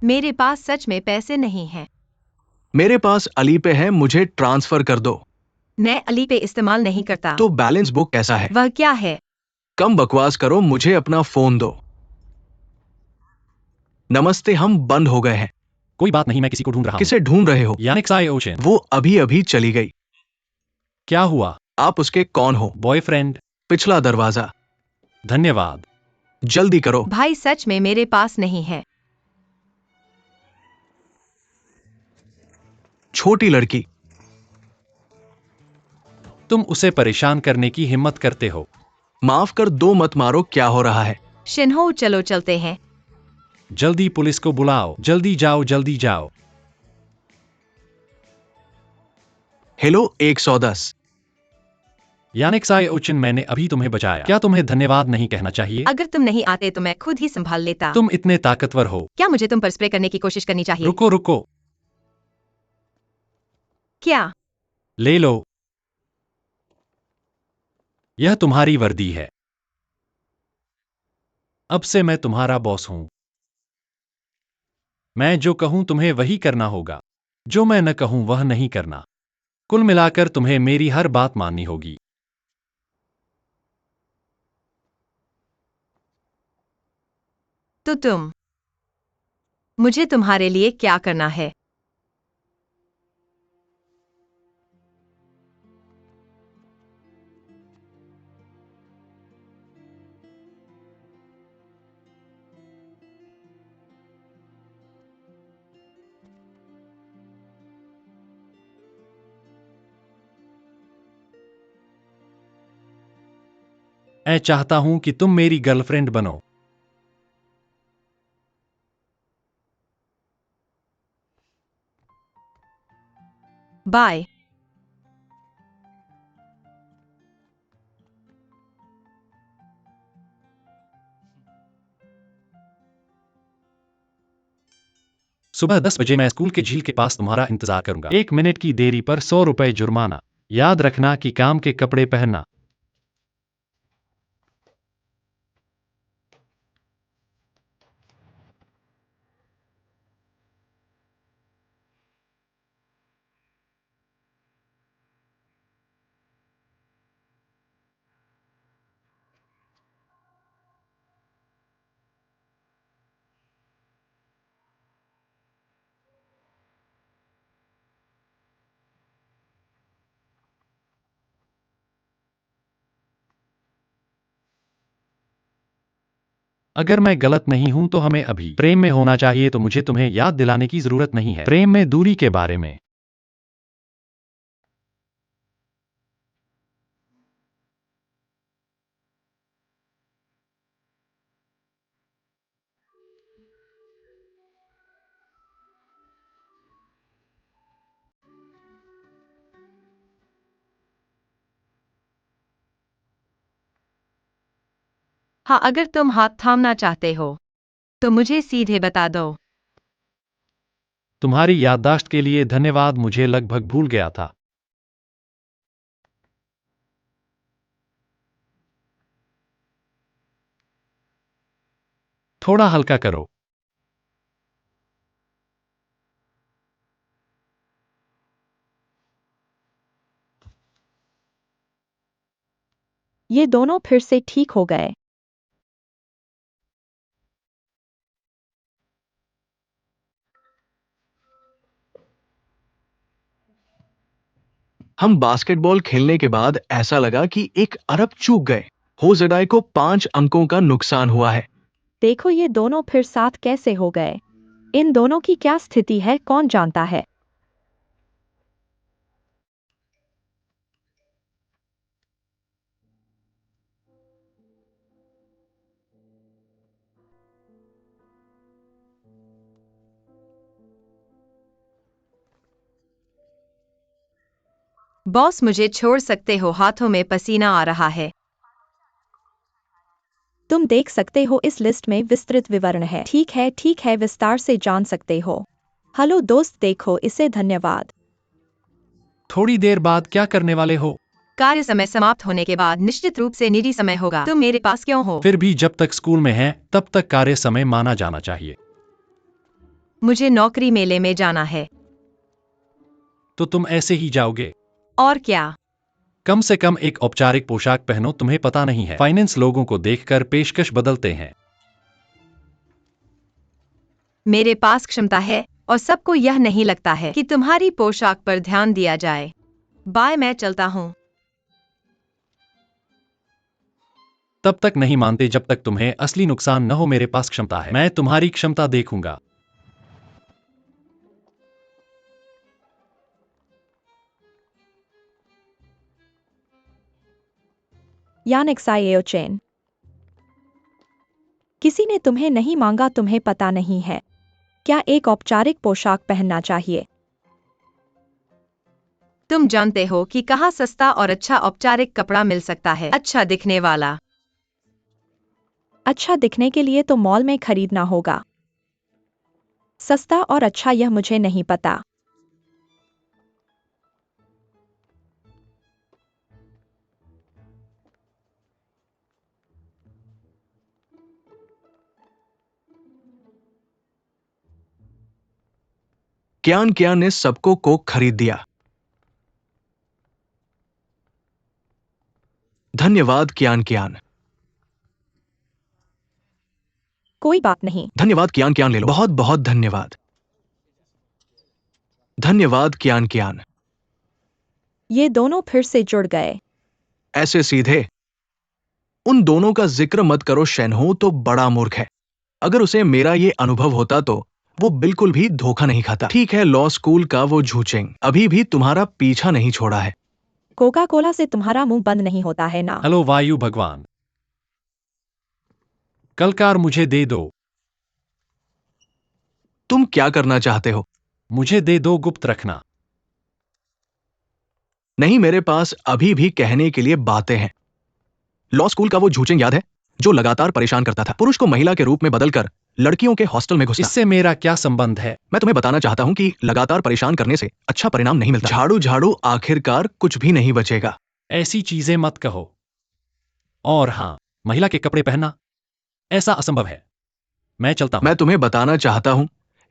मेरे पास सच में पैसे नहीं हैं। मेरे पास अली पे है, मुझे ट्रांसफर कर दो। मैं अली पे इस्तेमाल नहीं करता। तो बैलेंस बुक कैसा है? वह क्या है? कम बकवास करो, मुझे अपना फोन दो। नमस्ते, हम बंद हो गए हैं। कोई बात नहीं, मैं किसी को ढूंढ रहा हूँ। किसे ढूंढ रहे हो? यानिक सायोचिन। वो अभी अभी चली गई। क्या हुआ? आप उसके कौन हो? बॉयफ्रेंड? पिछला दरवाजा। धन्यवाद। जल्दी करो। भाई सच में मेरे पास नहीं है। छोटी लड़की। तुम उसे परेशान करने की हिम्मत करते हो। माफ कर दो, मत मारो। क्या हो रहा है? शिन्हो, चलो चलते हैं। जल्दी पुलिस को बुलाओ। जल्दी जाओ, जल्दी जाओ। हेलो 110। यानिक साय ओचिन, मैंने अभी तुम्हें बचाया। क्या तुम्हें धन्यवाद नहीं कहना चाहिए? अगर तुम नहीं आते तो मैं खुद ही संभाल लेता। तुम इतने ताकतवर हो। क्या मुझे तुम पर स्प्रे करने की कोशिश करनी चाहिए? रुको रुको, क्या? ले लो। यह तुम्हारी वर्दी है। अब से मैं तुम्हारा बॉस हूं। मैं जो कहूं तुम्हें वही करना होगा। जो मैं न कहूं वह नहीं करना। कुल मिलाकर तुम्हें मेरी हर बात माननी होगी। तो मुझे तुम्हारे लिए क्या करना है? मैं चाहता हूं कि तुम मेरी गर्लफ्रेंड बनो। बाय। सुबह 10 बजे मैं स्कूल के झील के पास तुम्हारा इंतजार करूंगा। 1 मिनट की देरी पर 100 रुपए जुर्माना। याद रखना कि काम के कपड़े पहनना। अगर मैं गलत नहीं हूं तो हमें अभी प्रेम में होना चाहिए, तो मुझे तुम्हें याद दिलाने की जरूरत नहीं है प्रेम में दूरी के बारे में। हाँ, अगर तुम हाथ थामना चाहते हो तो मुझे सीधे बता दो। तुम्हारी याददाश्त के लिए धन्यवाद, मुझे लगभग भूल गया था। थोड़ा हल्का करो। ये दोनों फिर से ठीक हो गए। हम बास्केटबॉल खेलने के बाद ऐसा लगा कि 1 अरब चूक गए। होजेडाई को 5 अंकों का नुकसान हुआ है। देखो ये दोनों फिर साथ कैसे हो गए। इन दोनों की क्या स्थिति है कौन जानता है। बॉस, मुझे छोड़ सकते हो, हाथों में पसीना आ रहा है। तुम देख सकते हो इस लिस्ट में विस्तृत विवरण है। ठीक है, विस्तार से जान सकते हो। हेलो दोस्त, देखो इसे। धन्यवाद। थोड़ी देर बाद क्या करने वाले हो? कार्य समय समाप्त होने के बाद निश्चित रूप से निजी समय होगा। तुम मेरे पास क्यों हो? फिर भी जब तक स्कूल में है तब तक कार्य समय माना जाना चाहिए। मुझे नौकरी मेले में जाना है। तो तुम ऐसे ही जाओगे? और क्या? कम से कम एक औपचारिक पोशाक पहनो। तुम्हें पता नहीं है, फाइनेंस लोगों को देखकर पेशकश बदलते हैं। मेरे पास क्षमता है और सबको यह नहीं लगता है कि तुम्हारी पोशाक पर ध्यान दिया जाए। बाय, मैं चलता हूँ। तब तक नहीं मानते जब तक तुम्हें असली नुकसान न हो। मेरे पास क्षमता है, मैं तुम्हारी क्षमता देखूंगा। यानिक साइयो चेन। किसी ने तुम्हें नहीं मांगा, तुम्हें पता नहीं है। क्या एक औपचारिक पोशाक पहनना चाहिए? तुम जानते हो कि कहाँ सस्ता और अच्छा औपचारिक कपड़ा मिल सकता है, अच्छा दिखने वाला। अच्छा दिखने के लिए तो मॉल में खरीदना होगा। सस्ता और अच्छा यह मुझे नहीं पता। क्यान क्यान ने सबको कोक खरीद दिया। धन्यवाद क्यान क्यान। कोई बात नहीं। धन्यवाद क्यान क्यान, ले लो। बहुत बहुत धन्यवाद। धन्यवाद क्यान क्यान। ये दोनों फिर से जुड़ गए। ऐसे सीधे उन दोनों का जिक्र मत करो। शेनहो तो बड़ा मूर्ख है। अगर उसे मेरा ये अनुभव होता तो वो बिल्कुल भी धोखा नहीं खाता। ठीक है, लॉ स्कूल का वो झूचेंग अभी भी तुम्हारा पीछा नहीं छोड़ा है। कोका कोला से तुम्हारा मुंह बंद नहीं होता है ना। हेलो वायु भगवान, कल कार मुझे दे दो। तुम क्या करना चाहते हो? मुझे दे दो, गुप्त रखना। नहीं, मेरे पास अभी भी कहने के लिए बातें हैं। लॉ स्कूल का वो झूचेंग याद है जो लगातार परेशान करता था, पुरुष को महिला के रूप में बदलकर लड़कियों के हॉस्टल में घुसता। इससे मेरा क्या संबंध है? मैं तुम्हें बताना चाहता हूं कि लगातार परेशान करने से अच्छा परिणाम नहीं मिलता। झाड़ू झाड़ू, आखिरकार कुछ भी नहीं बचेगा। ऐसी चीजें मत कहो। और हाँ, महिला के कपड़े पहनना ऐसा असंभव है। मैं चलता हूं। मैं तुम्हें बताना चाहता हूं,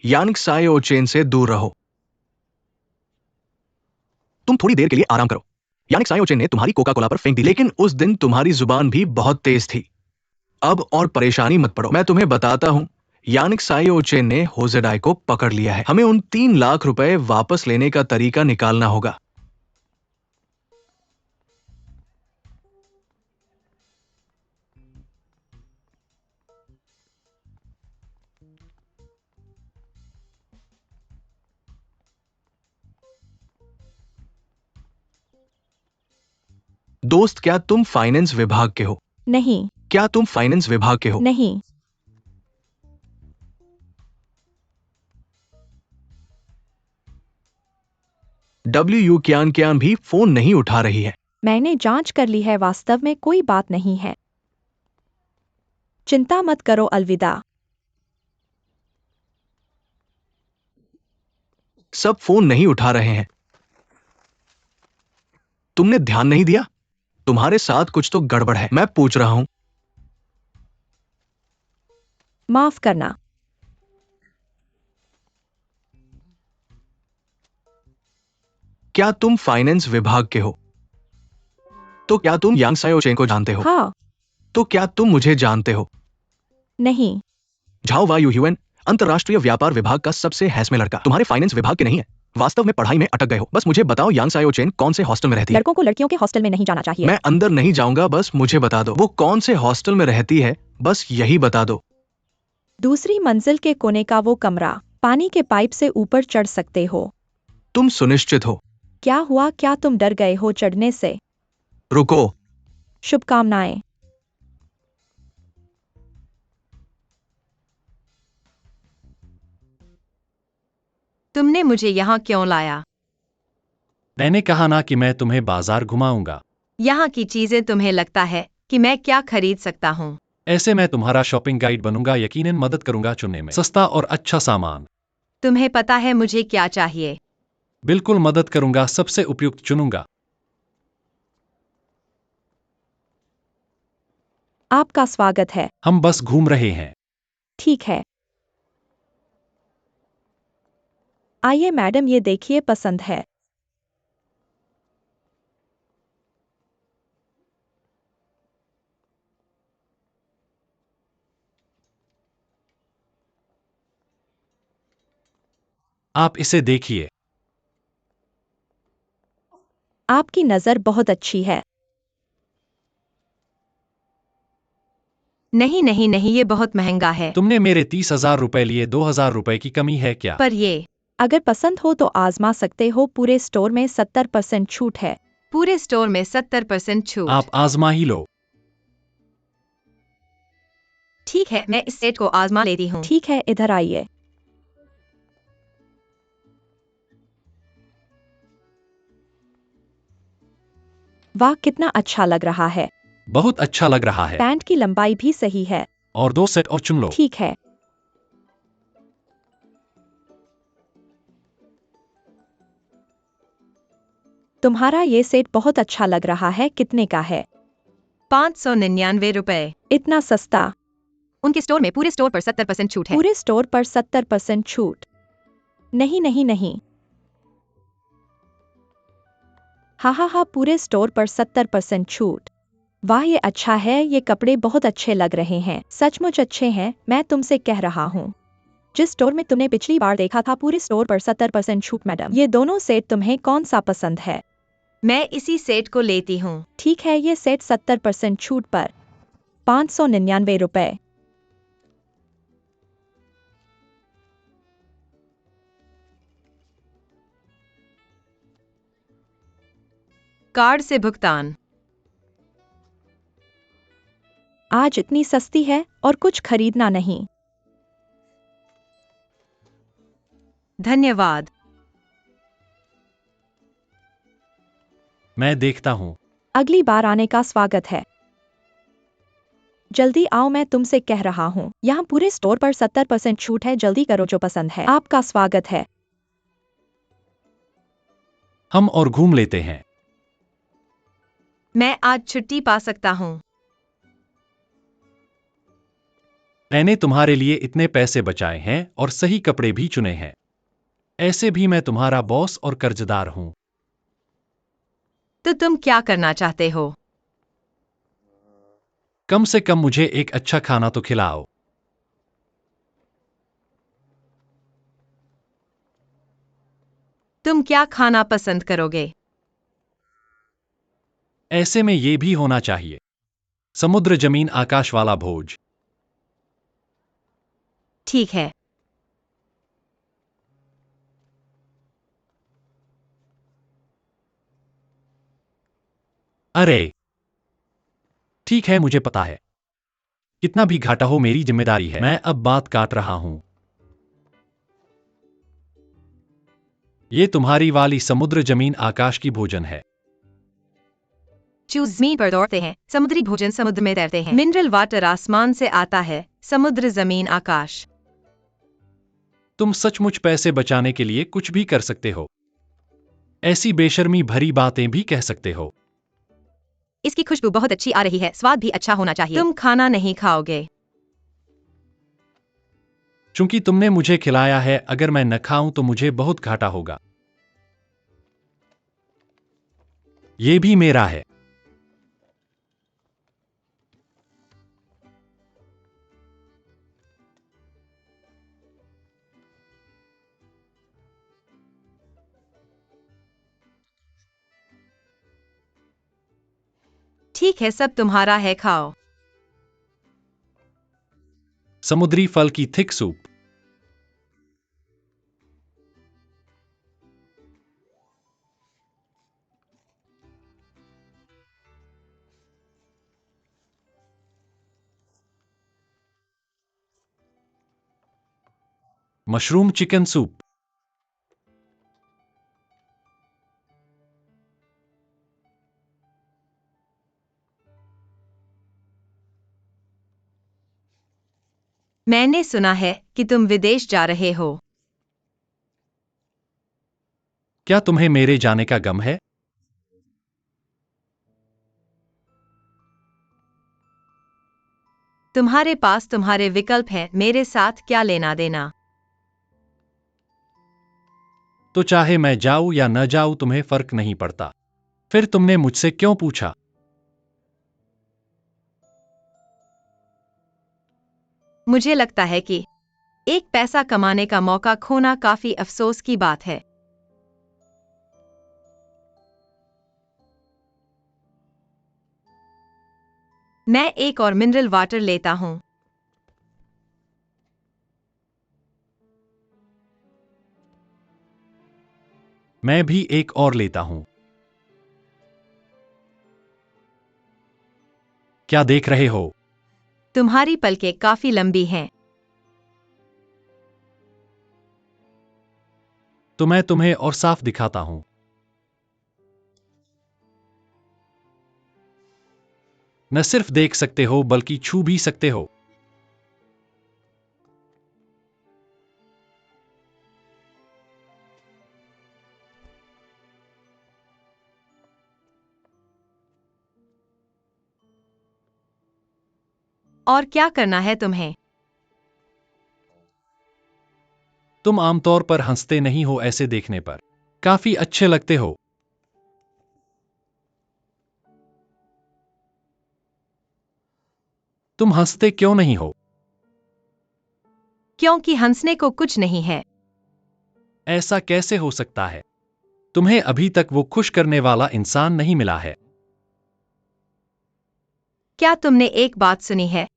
यानिक सायो चेन से दूर रहो। तुम थोड़ी देर के लिए आराम करो। यानिक सायो चेन ने तुम्हारी कोका कोला पर फेंक दी, लेकिन उस दिन तुम्हारी जुबान भी बहुत तेज थी। अब और परेशानी मत पड़ो। मैं तुम्हें बताता हूं, यानिक सायो चेन ने होजेडाई को पकड़ लिया है। हमें उन 3 लाख रुपए वापस लेने का तरीका निकालना होगा। दोस्त, क्या तुम फाइनेंस विभाग के हो? नहीं। क्या तुम फाइनेंस विभाग के हो? नहीं। डब्ल्यू क्यान क्यान भी फोन नहीं उठा रही है। मैंने जांच कर ली है, वास्तव में कोई बात नहीं है। चिंता मत करो, अलविदा। सब फोन नहीं उठा रहे हैं। तुमने ध्यान नहीं दिया? तुम्हारे साथ कुछ तो गड़बड़ है। मैं पूछ रहा हूं। माफ करना। क्या तुम फाइनेंस विभाग के हो? तो क्या तुम यांग सायो चेन को जानते हो? हाँ। तो क्या तुम मुझे जानते हो? नहीं। झाओ वायु ह्यूएन, अंतरराष्ट्रीय व्यापार विभाग का सबसे हैसमे लड़का। तुम्हारे फाइनेंस विभाग के नहीं है। वास्तव में पढ़ाई में अटक गए हो। बस मुझे बताओ, यांग सायो चेन कौन से हॉस्टल में रहती है? लड़कों को लड़कियों के हॉस्टल में नहीं जाना चाहिए। मैं अंदर नहीं जाऊंगा, बस मुझे बता दो वो कौन से हॉस्टल में रहती है। बस यही बता दो। दूसरी मंजिल के कोने का वो कमरा। पानी के पाइप से ऊपर चढ़ सकते हो। तुम सुनिश्चित हो? क्या हुआ? क्या तुम डर गए हो चढ़ने से? रुको। शुभकामनाएं। तुमने मुझे यहाँ क्यों लाया? मैंने कहा ना कि मैं तुम्हें बाजार घुमाऊंगा। यहाँ की चीजें तुम्हें लगता है कि मैं क्या खरीद सकता हूँ? ऐसे मैं तुम्हारा शॉपिंग गाइड बनूंगा, यकीनन मदद करूंगा चुनने में सस्ता और अच्छा सामान। तुम्हें पता है मुझे क्या चाहिए? बिल्कुल मदद करूंगा, सबसे उपयुक्त चुनूंगा। आपका स्वागत है। हम बस घूम रहे हैं। ठीक है। आइए मैडम, ये देखिए, पसंद है। आप इसे देखिए। आपकी नज़र बहुत अच्छी है। नहीं नहीं नहीं, ये बहुत महंगा है। तुमने मेरे 30,000 रुपए लिए, 2,000 रुपए की कमी है क्या? पर ये अगर पसंद हो तो आजमा सकते हो, पूरे स्टोर में 70% छूट है। पूरे स्टोर में 70% छूट। आप आजमा ही लो। ठीक है, मैं इस सेट को आजमा लेती हूँ। ठीक है, इधर आइए। वाह, कितना अच्छा लग रहा है। बहुत अच्छा लग रहा है। पैंट की लंबाई भी सही है। और 2 सेट और चुन लो। ठीक है। तुम्हारा ये सेट बहुत अच्छा लग रहा है। कितने का है? 599 रुपए। इतना सस्ता? उनके स्टोर में पूरे स्टोर पर 70% छूट है। पूरे स्टोर पर 70% छूट? नहीं नहीं नहीं। हाँ, पूरे स्टोर पर 70% छूट। वाह, ये अच्छा है। ये कपड़े बहुत अच्छे लग रहे हैं, सचमुच अच्छे हैं। मैं तुमसे कह रहा हूँ, जिस स्टोर में तुमने पिछली बार देखा था पूरे स्टोर पर 70% छूट। मैडम, ये दोनों सेट तुम्हें कौन सा पसंद है? मैं इसी सेट को लेती हूँ। ठीक है, ये सेट 70% छूट पर 599 रुपए। कार्ड से भुगतान। आज इतनी सस्ती है और कुछ खरीदना नहीं। धन्यवाद। मैं देखता हूँ। अगली बार आने का स्वागत है। जल्दी आओ, मैं तुमसे कह रहा हूँ, यहाँ पूरे स्टोर पर 70% छूट है। जल्दी करो, जो पसंद है। आपका स्वागत है। हम और घूम लेते हैं। मैं आज छुट्टी पा सकता हूँ। मैंने तुम्हारे लिए इतने पैसे बचाए हैं और सही कपड़े भी चुने हैं। ऐसे भी मैं तुम्हारा बॉस और कर्जदार हूँ। तो तुम क्या करना चाहते हो? कम से कम मुझे एक अच्छा खाना तो खिलाओ। तुम क्या खाना पसंद करोगे? ऐसे में ये भी होना चाहिए। समुद्र जमीन आकाश वाला भोज। ठीक है। अरे ठीक है, मुझे पता है। कितना भी घाटा हो मेरी जिम्मेदारी है। मैं अब बात काट रहा हूं। ये तुम्हारी वाली समुद्र जमीन आकाश की भोजन है। चूज जमीन पर दौड़ते हैं, समुद्री भोजन समुद्र में तैरते हैं, मिनरल वाटर आसमान से आता है, समुद्र जमीन आकाश। तुम सचमुच पैसे बचाने के लिए कुछ भी कर सकते हो। ऐसी बेशर्मी भरी बातें भी कह सकते हो। इसकी खुशबू बहुत अच्छी आ रही है, स्वाद भी अच्छा होना चाहिए। तुम खाना नहीं खाओगे? चूंकि तुमने मुझे खिलाया है, अगर मैं न खाऊं तो मुझे बहुत घाटा होगा। ये भी मेरा है। ठीक है, सब तुम्हारा है, खाओ। समुद्री फल की thick soup. Mushroom chicken soup. मैंने सुना है कि तुम विदेश जा रहे हो। क्या तुम्हें मेरे जाने का गम है? तुम्हारे पास तुम्हारे विकल्प हैं, मेरे साथ क्या लेना देना। तो चाहे मैं जाऊं या न जाऊं तुम्हें फर्क नहीं पड़ता। फिर तुमने मुझसे क्यों पूछा? मुझे लगता है कि एक पैसा कमाने का मौका खोना काफी अफसोस की बात है। मैं एक और मिनरल वाटर लेता हूँ। मैं भी एक और लेता हूं। क्या देख रहे हो? तुम्हारी पलकें काफी लंबी हैं। तो मैं तुम्हें और साफ दिखाता हूं। न सिर्फ देख सकते हो बल्कि छू भी सकते हो। और क्या करना है तुम्हें? तुम आमतौर पर हंसते नहीं हो, ऐसे देखने पर काफी अच्छे लगते हो। तुम हंसते क्यों नहीं हो? क्योंकि हंसने को कुछ नहीं है। ऐसा कैसे हो सकता है? तुम्हें अभी तक वो खुश करने वाला इंसान नहीं मिला है। क्या तुमने एक बात सुनी है?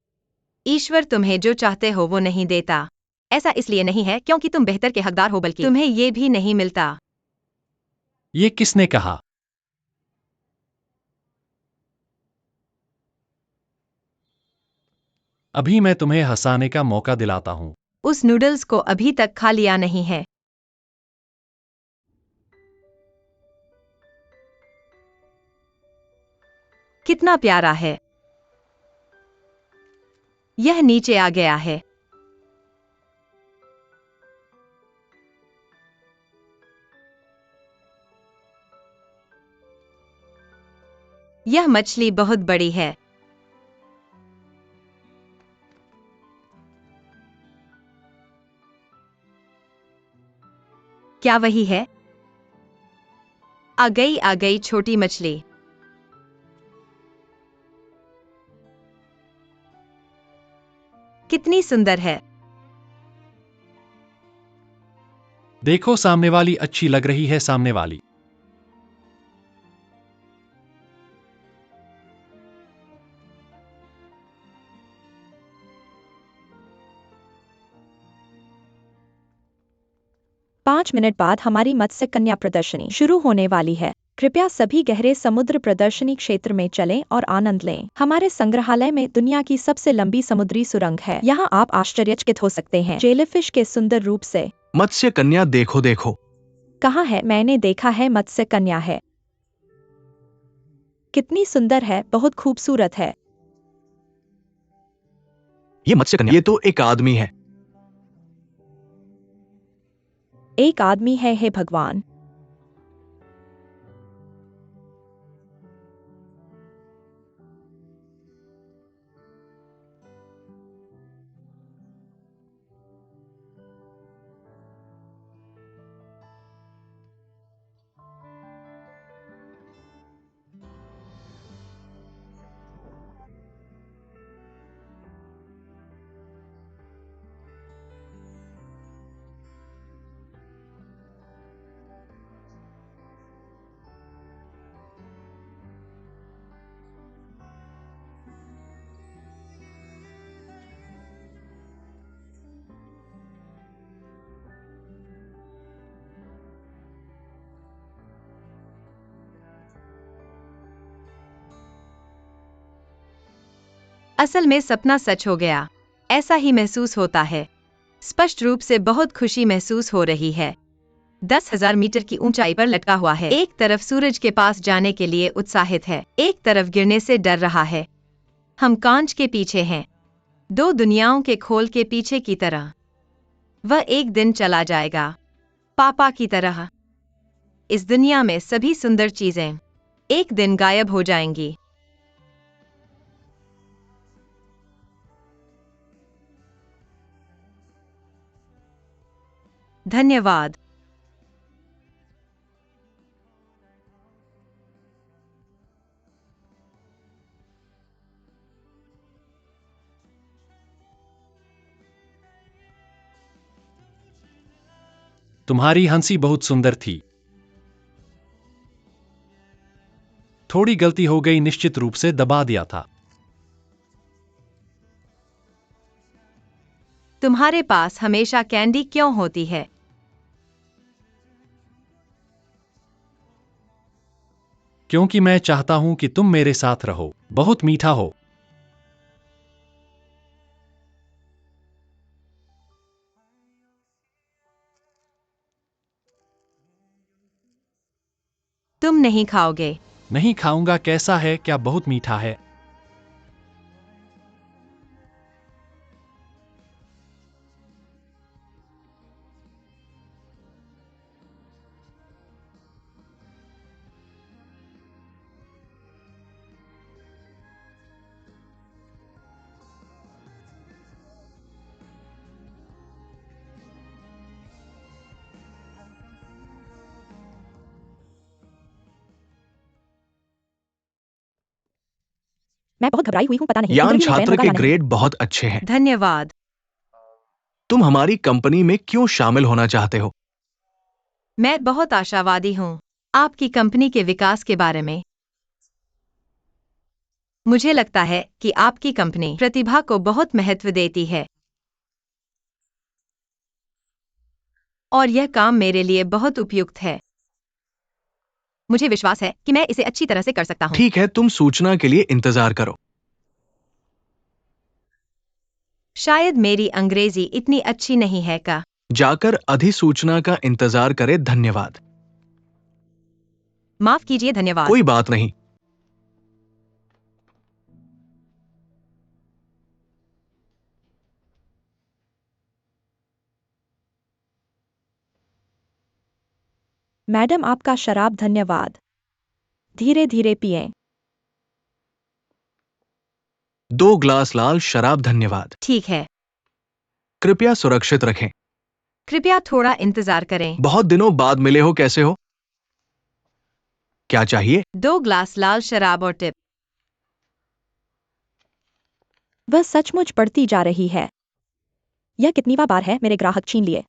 ईश्वर तुम्हें जो चाहते हो वो नहीं देता। ऐसा इसलिए नहीं है क्योंकि तुम बेहतर के हकदार हो, बल्कि तुम्हें ये भी नहीं मिलता। ये किसने कहा? अभी मैं तुम्हें हंसाने का मौका दिलाता हूं। उस नूडल्स को अभी तक खा लिया नहीं है। कितना प्यारा है। यह नीचे आ गया है। यह मछली बहुत बड़ी है। क्या वही है? आ गई छोटी मछली। कितनी सुंदर है। देखो, सामने वाली अच्छी लग रही है। सामने वाली। पाँच मिनट बाद हमारी मत्स्य कन्या प्रदर्शनी शुरू होने वाली है। कृपया सभी गहरे समुद्र प्रदर्शनी क्षेत्र में चलें और आनंद लें। हमारे संग्रहालय में दुनिया की सबसे लंबी समुद्री सुरंग है। यहाँ आप आश्चर्यचकित हो सकते हैं जेलीफिश के सुंदर रूप से। मत्स्य कन्या देखो देखो। कहाँ है? मैंने देखा है, मत्स्य कन्या है। कितनी सुंदर है, बहुत खूबसूरत है। ये मत्स्य कन्या, ये तो एक आदमी है। एक आदमी है? हे भगवान। असल में सपना सच हो गया। ऐसा ही महसूस होता है। स्पष्ट रूप से बहुत खुशी महसूस हो रही है। 10,000 मीटर की ऊंचाई पर लटका हुआ है। एक तरफ सूरज के पास जाने के लिए उत्साहित है, एक तरफ गिरने से डर रहा है। हम कांच के पीछे हैं, दो दुनियाओं के खोल के पीछे की तरह। वह एक दिन चला जाएगा, पापा की तरह। इस दुनिया में सभी सुंदर चीजें एक दिन गायब हो जाएंगी। धन्यवाद। तुम्हारी हंसी बहुत सुंदर थी। थोड़ी गलती हो गई, निश्चित रूप से दबा दिया था। तुम्हारे पास हमेशा कैंडी क्यों होती है? क्योंकि मैं चाहता हूं कि तुम मेरे साथ रहो, बहुत मीठा हो। तुम नहीं खाओगे। नहीं खाऊंगा, कैसा है, क्या बहुत मीठा है? मैं बहुत घबराई हुई हूँ, पता नहीं यान इंटरव्यू में चयन छात्र होगा के या नहीं। ग्रेड बहुत अच्छे हैं। धन्यवाद। तुम हमारी कंपनी में क्यों शामिल होना चाहते हो? मैं बहुत आशावादी हूँ आपकी कंपनी के विकास के बारे में। मुझे लगता है कि आपकी कंपनी प्रतिभा को बहुत महत्व देती है और यह काम मेरे लिए बहुत उपयुक्त है। मुझे विश्वास है कि मैं इसे अच्छी तरह से कर सकता हूँ। ठीक है, तुम सूचना के लिए इंतजार करो। शायद मेरी अंग्रेजी इतनी अच्छी नहीं है का। जाकर अधिसूचना का इंतजार करे। धन्यवाद। माफ कीजिए, धन्यवाद। कोई बात नहीं। मैडम आपका शराब धन्यवाद। धीरे धीरे पिएं। 2 ग्लास लाल शराब धन्यवाद। ठीक है, कृपया सुरक्षित रखें। कृपया थोड़ा इंतजार करें। बहुत दिनों बाद मिले हो, कैसे हो? क्या चाहिए? 2 ग्लास लाल शराब और टिप। वह सचमुच बढ़ती जा रही है। यह कितनीवा बार है मेरे ग्राहक छीन लिए।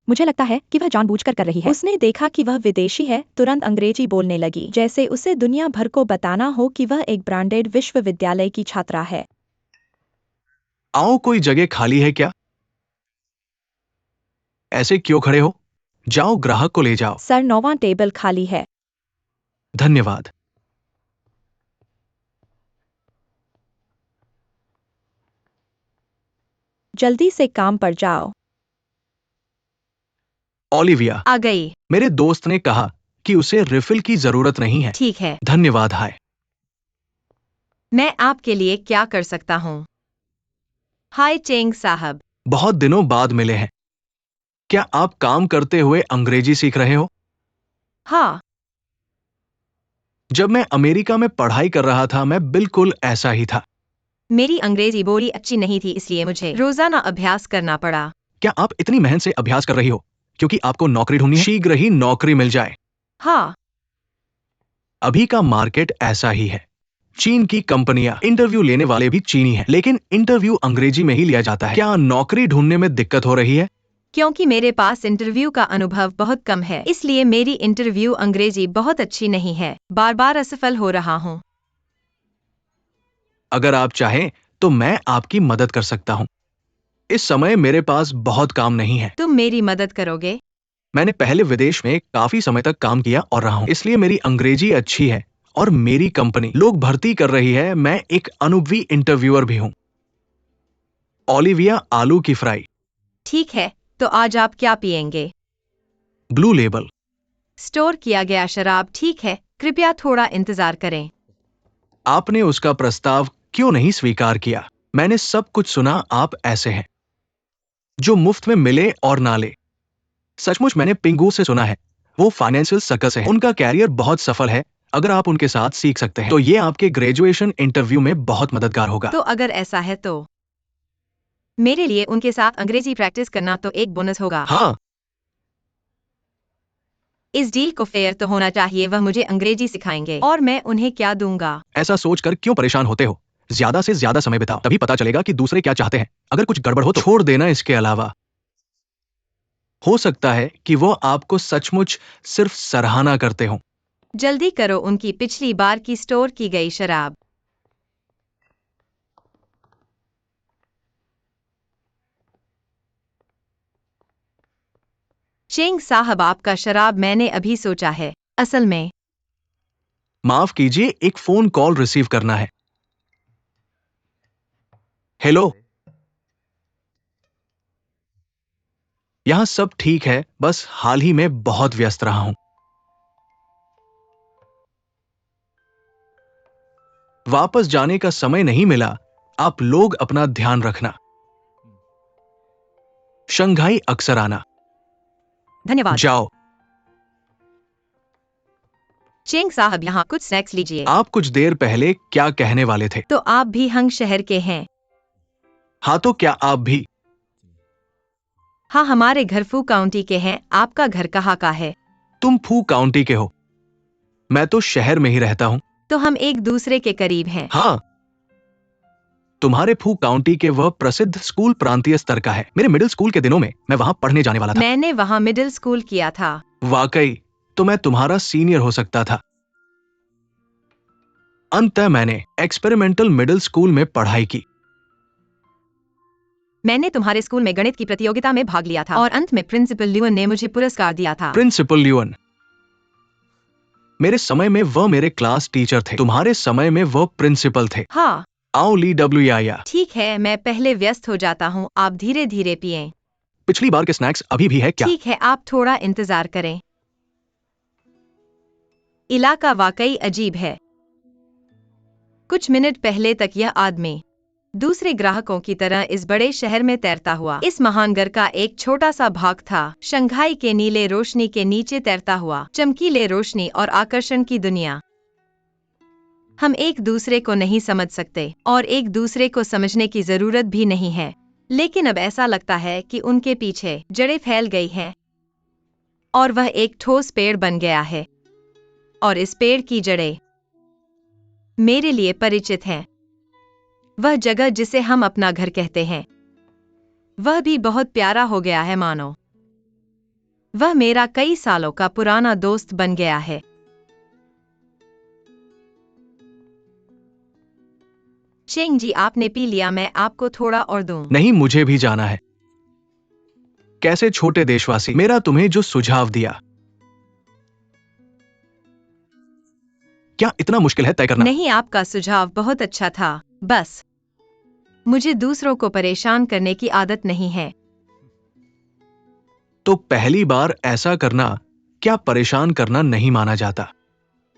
मुझे लगता है कि वह जानबूझकर कर रही है। उसने देखा कि वह विदेशी है, तुरंत अंग्रेजी बोलने लगी, जैसे उसे दुनिया भर को बताना हो कि वह एक ब्रांडेड विश्वविद्यालय की छात्रा है। आओ, कोई जगह खाली है क्या? ऐसे क्यों खड़े हो? जाओ, ग्राहक को ले जाओ। सर, 9वां टेबल खाली है। धन्यवाद। जल्दी से काम पर जाओ। ओलिविया, आ गई। मेरे दोस्त ने कहा कि उसे रिफिल की जरूरत नहीं है। ठीक है, धन्यवाद। हाय। मैं आपके लिए क्या कर सकता हूँ? हाय चेंग साहब। बहुत दिनों बाद मिले हैं। क्या आप काम करते हुए अंग्रेजी सीख रहे हो? हाँ, जब मैं अमेरिका में पढ़ाई कर रहा था, मैं बिल्कुल ऐसा ही था। मेरी अंग्रेजी बोली अच्छी नहीं थी, इसलिए मुझे रोजाना अभ्यास करना पड़ा। क्या आप इतनी मेहनत से अभ्यास कर रही हो क्योंकि आपको नौकरी ढूंढनी है? शीघ्र ही नौकरी मिल जाए। हाँ, अभी का मार्केट ऐसा ही है। चीन की कंपनियां, इंटरव्यू लेने वाले भी चीनी हैं, लेकिन इंटरव्यू अंग्रेजी में ही लिया जाता है। क्या नौकरी ढूंढने में दिक्कत हो रही है? क्योंकि मेरे पास इंटरव्यू का अनुभव बहुत कम है, इसलिए मेरी इंटरव्यू अंग्रेजी बहुत अच्छी नहीं है। बार बार असफल हो रहा हूँ। अगर आप चाहें तो मैं आपकी मदद कर सकता हूं। इस समय मेरे पास बहुत काम नहीं है। तुम मेरी मदद करोगे? मैंने पहले विदेश में काफी समय तक काम किया और रहा हूं, इसलिए मेरी अंग्रेजी अच्छी है और मेरी कंपनी लोग भर्ती कर रही है। मैं एक अनुभवी इंटरव्यूअर भी हूं। ओलिविया, आलू की फ्राई। ठीक है, तो आज आप क्या पिएंगे? Blue label. स्टोर किया गया शराब। ठीक है, कृपया थोड़ा इंतजार करें। आपने उसका प्रस्ताव क्यों नहीं स्वीकार किया? मैंने सब कुछ सुना। आप ऐसे हैं जो मुफ्त में मिले और ना ले। सचमुच, मैंने पिंगू से सुना है। वो फाइनेंशियल सर्कस है। उनका कैरियर बहुत सफल है। अगर आप उनके साथ सीख सकते हैं तो ये आपके ग्रेजुएशन इंटरव्यू में बहुत मददगार होगा। तो अगर ऐसा है तो मेरे लिए उनके साथ अंग्रेजी प्रैक्टिस करना तो एक बोनस होगा। हाँ, इस डील को फेयर तो होना चाहिए। वह मुझे अंग्रेजी सिखाएंगे और मैं उन्हें क्या दूंगा? ऐसा सोचकर क्यों परेशान होते हो? ज्यादा से ज्यादा समय बिताओ, तभी पता चलेगा कि दूसरे क्या चाहते हैं। अगर कुछ गड़बड़ हो तो छोड़ देना। इसके अलावा हो सकता है कि वो आपको सचमुच सिर्फ सराहना करते हो। जल्दी करो, उनकी पिछली बार की स्टोर की गई शराब। चेंग साहब, आपका शराब मैंने अभी सोचा है। असल में माफ कीजिए, एक फोन कॉल रिसीव करना है। हेलो। यहां सब ठीक है, बस हाल ही में बहुत व्यस्त रहा हूं। वापस जाने का समय नहीं मिला। आप लोग अपना ध्यान रखना। शंघाई अक्सर आना। धन्यवाद। जाओ। चेंग साहब, यहाँ कुछ स्नैक्स लीजिए। आप कुछ देर पहले क्या कहने वाले थे? तो आप भी हंग शहर के हैं? हाँ, तो क्या आप भी? हाँ, हमारे घर फू काउंटी के हैं। आपका घर कहाँ का है? तुम फू काउंटी के हो। मैं तो शहर में ही रहता हूं। तो हम एक दूसरे के करीब हैं। हाँ, तुम्हारे फू काउंटी के वह प्रसिद्ध स्कूल प्रांतीय स्तर का है। मेरे मिडिल स्कूल के दिनों में मैं वहां पढ़ने जाने वाला था। मैंने वहाँ मिडिल स्कूल किया था। वाकई? तो मैं तुम्हारा सीनियर हो सकता था। अंततः मैंने एक्सपेरिमेंटल मिडिल स्कूल में पढ़ाई की। मैंने तुम्हारे स्कूल में गणित की प्रतियोगिता में भाग लिया था और अंत में प्रिंसिपल ल्यूअन ने मुझे पुरस्कार दिया था। प्रिंसिपल ल्यूअन? मेरे समय में वह मेरे क्लास टीचर थे। तुम्हारे समय में वह प्रिंसिपल थे। हाँ, आओ ली डब्ल्यू आया। ठीक है, मैं पहले व्यस्त हो जाता हूँ। आप धीरे धीरे पिएं। पिछली बार के स्नैक्स अभी भी है क्या? ठीक है, आप थोड़ा इंतजार करें। इलाका वाकई अजीब है। कुछ मिनट पहले तक यह आदमी दूसरे ग्राहकों की तरह इस बड़े शहर में तैरता हुआ इस महान घर का एक छोटा सा भाग था। शंघाई के नीले रोशनी के नीचे तैरता हुआ चमकीले रोशनी और आकर्षण की दुनिया। हम एक दूसरे को नहीं समझ सकते और एक दूसरे को समझने की जरूरत भी नहीं है, लेकिन अब ऐसा लगता है कि उनके पीछे जड़ें फैल गई हैं और वह एक ठोस पेड़ बन गया है। और इस पेड़ की जड़ें मेरे लिए परिचित हैं। वह जगह जिसे हम अपना घर कहते हैं, वह भी बहुत प्यारा हो गया है, मानो वह मेरा कई सालों का पुराना दोस्त बन गया है। चेंग जी, आपने पी लिया? मैं आपको थोड़ा और दूं? नहीं, मुझे भी जाना है। कैसे छोटे देशवासी, मेरा तुम्हें जो सुझाव दिया, क्या इतना मुश्किल है तय करना? नहीं, आपका सुझाव बहुत अच्छा था। बस मुझे दूसरों को परेशान करने की आदत नहीं है। तो पहली बार ऐसा करना क्या परेशान करना नहीं माना जाता?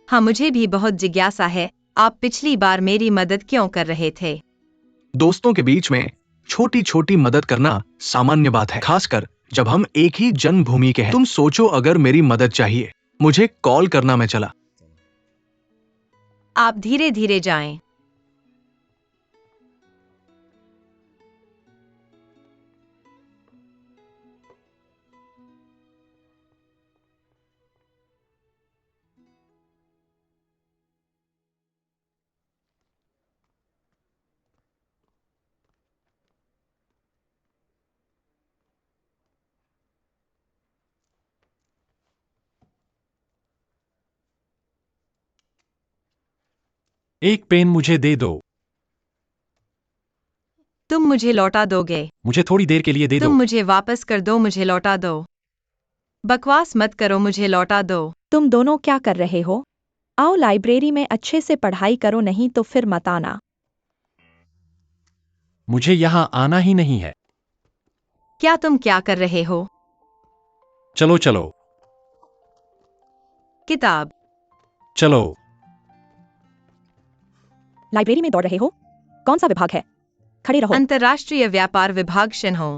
हाँ, मुझे भी बहुत जिज्ञासा है। आप पिछली बार मेरी मदद क्यों कर रहे थे? दोस्तों के बीच में छोटी छोटी मदद करना सामान्य बात है, खासकर जब हम एक ही जन्मभूमि के हैं। तुम सोचो, अगर मेरी मदद चाहिए, मुझे कॉल करना, मैं चला। आप धीरे धीरे जाएं। एक पेन मुझे दे दो। तुम मुझे लौटा दोगे? मुझे थोड़ी देर के लिए दे दो। तुम मुझे वापस कर दो, मुझे लौटा दो। बकवास मत करो, मुझे लौटा दो। तुम दोनों क्या कर रहे हो? आओ लाइब्रेरी में अच्छे से पढ़ाई करो, नहीं तो फिर मत आना। मुझे यहाँ आना ही नहीं है। क्या तुम क्या कर रहे हो? चलो चलो किताब। चलो। लाइब्रेरी में दौड़ रहे हो? कौन सा विभाग है? खड़े रहो। अंतर्राष्ट्रीय व्यापार विभाग शिन्हो।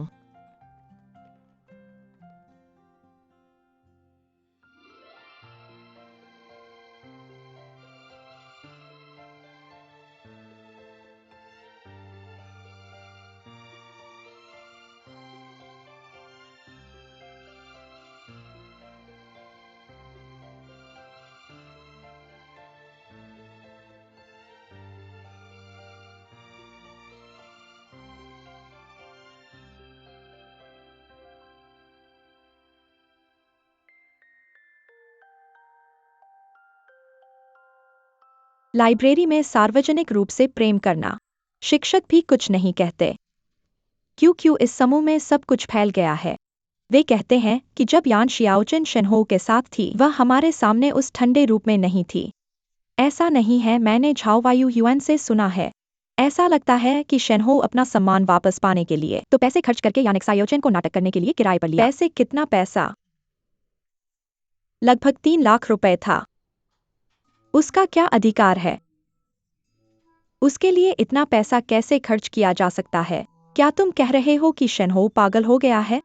लाइब्रेरी में सार्वजनिक रूप से प्रेम करना। शिक्षक भी कुछ नहीं कहते। क्यों इस समूह में सब कुछ फैल गया है। वे कहते हैं कि जब यान शियाओचिन शेनहो के साथ थी वह हमारे सामने उस ठंडे रूप में नहीं थी। ऐसा नहीं है, मैंने झाओ वायु युआन से सुना है। ऐसा लगता है कि शेनहो अपना सम्मान वापस पाने के लिए तो पैसे खर्च करके यानिक सायोचिन को नाटक करने के लिए किराए पर लिया। पैसे कितना पैसा? लगभग 3 लाख रुपए था। उसका क्या अधिकार है? उसके लिए इतना पैसा कैसे खर्च किया जा सकता है? क्या तुम कह रहे हो कि शेनहो पागल हो गया है?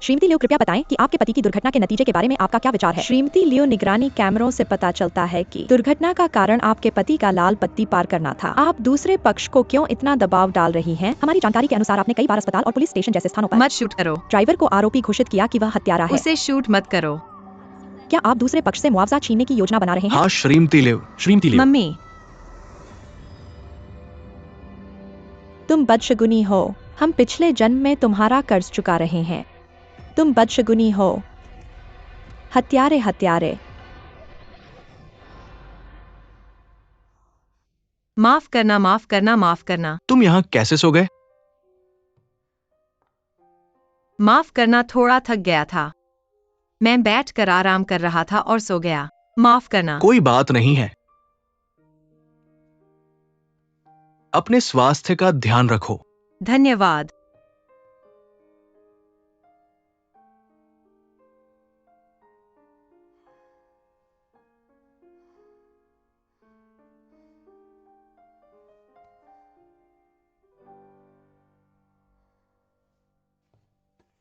श्रीमती लियो, कृपया बताएं कि आपके पति की दुर्घटना के नतीजे के बारे में आपका क्या विचार है? श्रीमती लियो, निगरानी कैमरों से पता चलता है कि दुर्घटना का कारण आपके पति का लाल बत्ती पार करना था। आप दूसरे पक्ष को क्यों इतना दबाव डाल रही हैं? हमारी जानकारी के अनुसार आपने कई बार अस्पताल और पुलिस स्टेशन जैसे स्थानों पर मत शूट करो। ड्राइवर को आरोपी घोषित किया कि वह हत्यारा है। उसे शूट मत करो। क्या आप दूसरे पक्ष से मुआवजा छीनने की योजना बना रहे हैं? हाँ श्रीमती लिव। श्रीमती लियो, मम्मी, तुम बदशगुनी हो। हम पिछले जन्म में तुम्हारा कर्ज चुका रहे हैं। तुम बदशगुनी हो। हत्यारे हत्यारे। माफ करना, माफ करना, माफ करना, तुम यहाँ कैसे सो गए? माफ करना। थोड़ा थक गया था। मैं बैठकर आराम कर रहा था और सो गया। माफ करना। कोई बात नहीं है। अपने स्वास्थ्य का ध्यान रखो। धन्यवाद।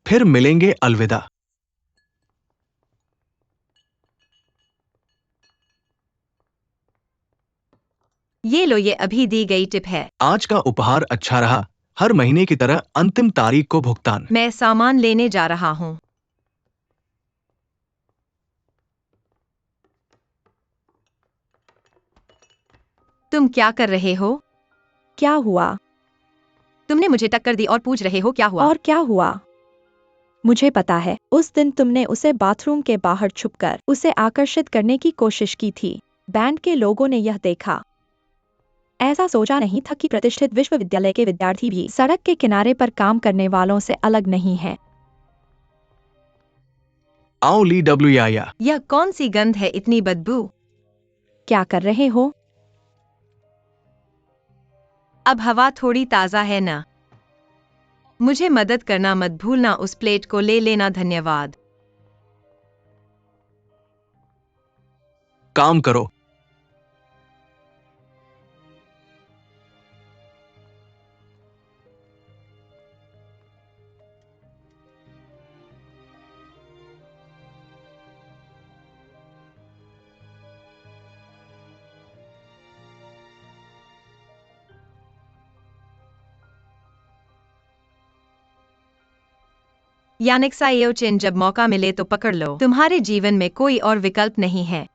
फिर मिलेंगे, अलविदा। ये लो, ये अभी दी गई टिप है। आज का उपहार अच्छा रहा। हर महीने की तरह अंतिम तारीख को भुगतान। मैं सामान लेने जा रहा हूँ। तुम क्या कर रहे हो? क्या हुआ? तुमने मुझे टक्कर दी और पूछ रहे हो क्या हुआ? और क्या हुआ? मुझे पता है, उस दिन तुमने उसे बाथरूम के बाहर छुपकर उसे आकर्षित करने की कोशिश की थी। बैंड के लोगों ने यह देखा। ऐसा सोचा नहीं था कि प्रतिष्ठित विश्वविद्यालय के विद्यार्थी भी सड़क के किनारे पर काम करने वालों से अलग नहीं हैं। आओ ली डब्ल्यू या। यह कौन सी गंध है, इतनी बदबू? क्या कर रहे हो? अब हवा थोड़ी ताज़ा है ना? मुझे मदद करना मत भूलना। उस प्लेट को ले लेना। धन्यवाद। काम करो। यानिक सायोचिन, जब मौका मिले तो पकड़ लो। तुम्हारे जीवन में कोई और विकल्प नहीं है।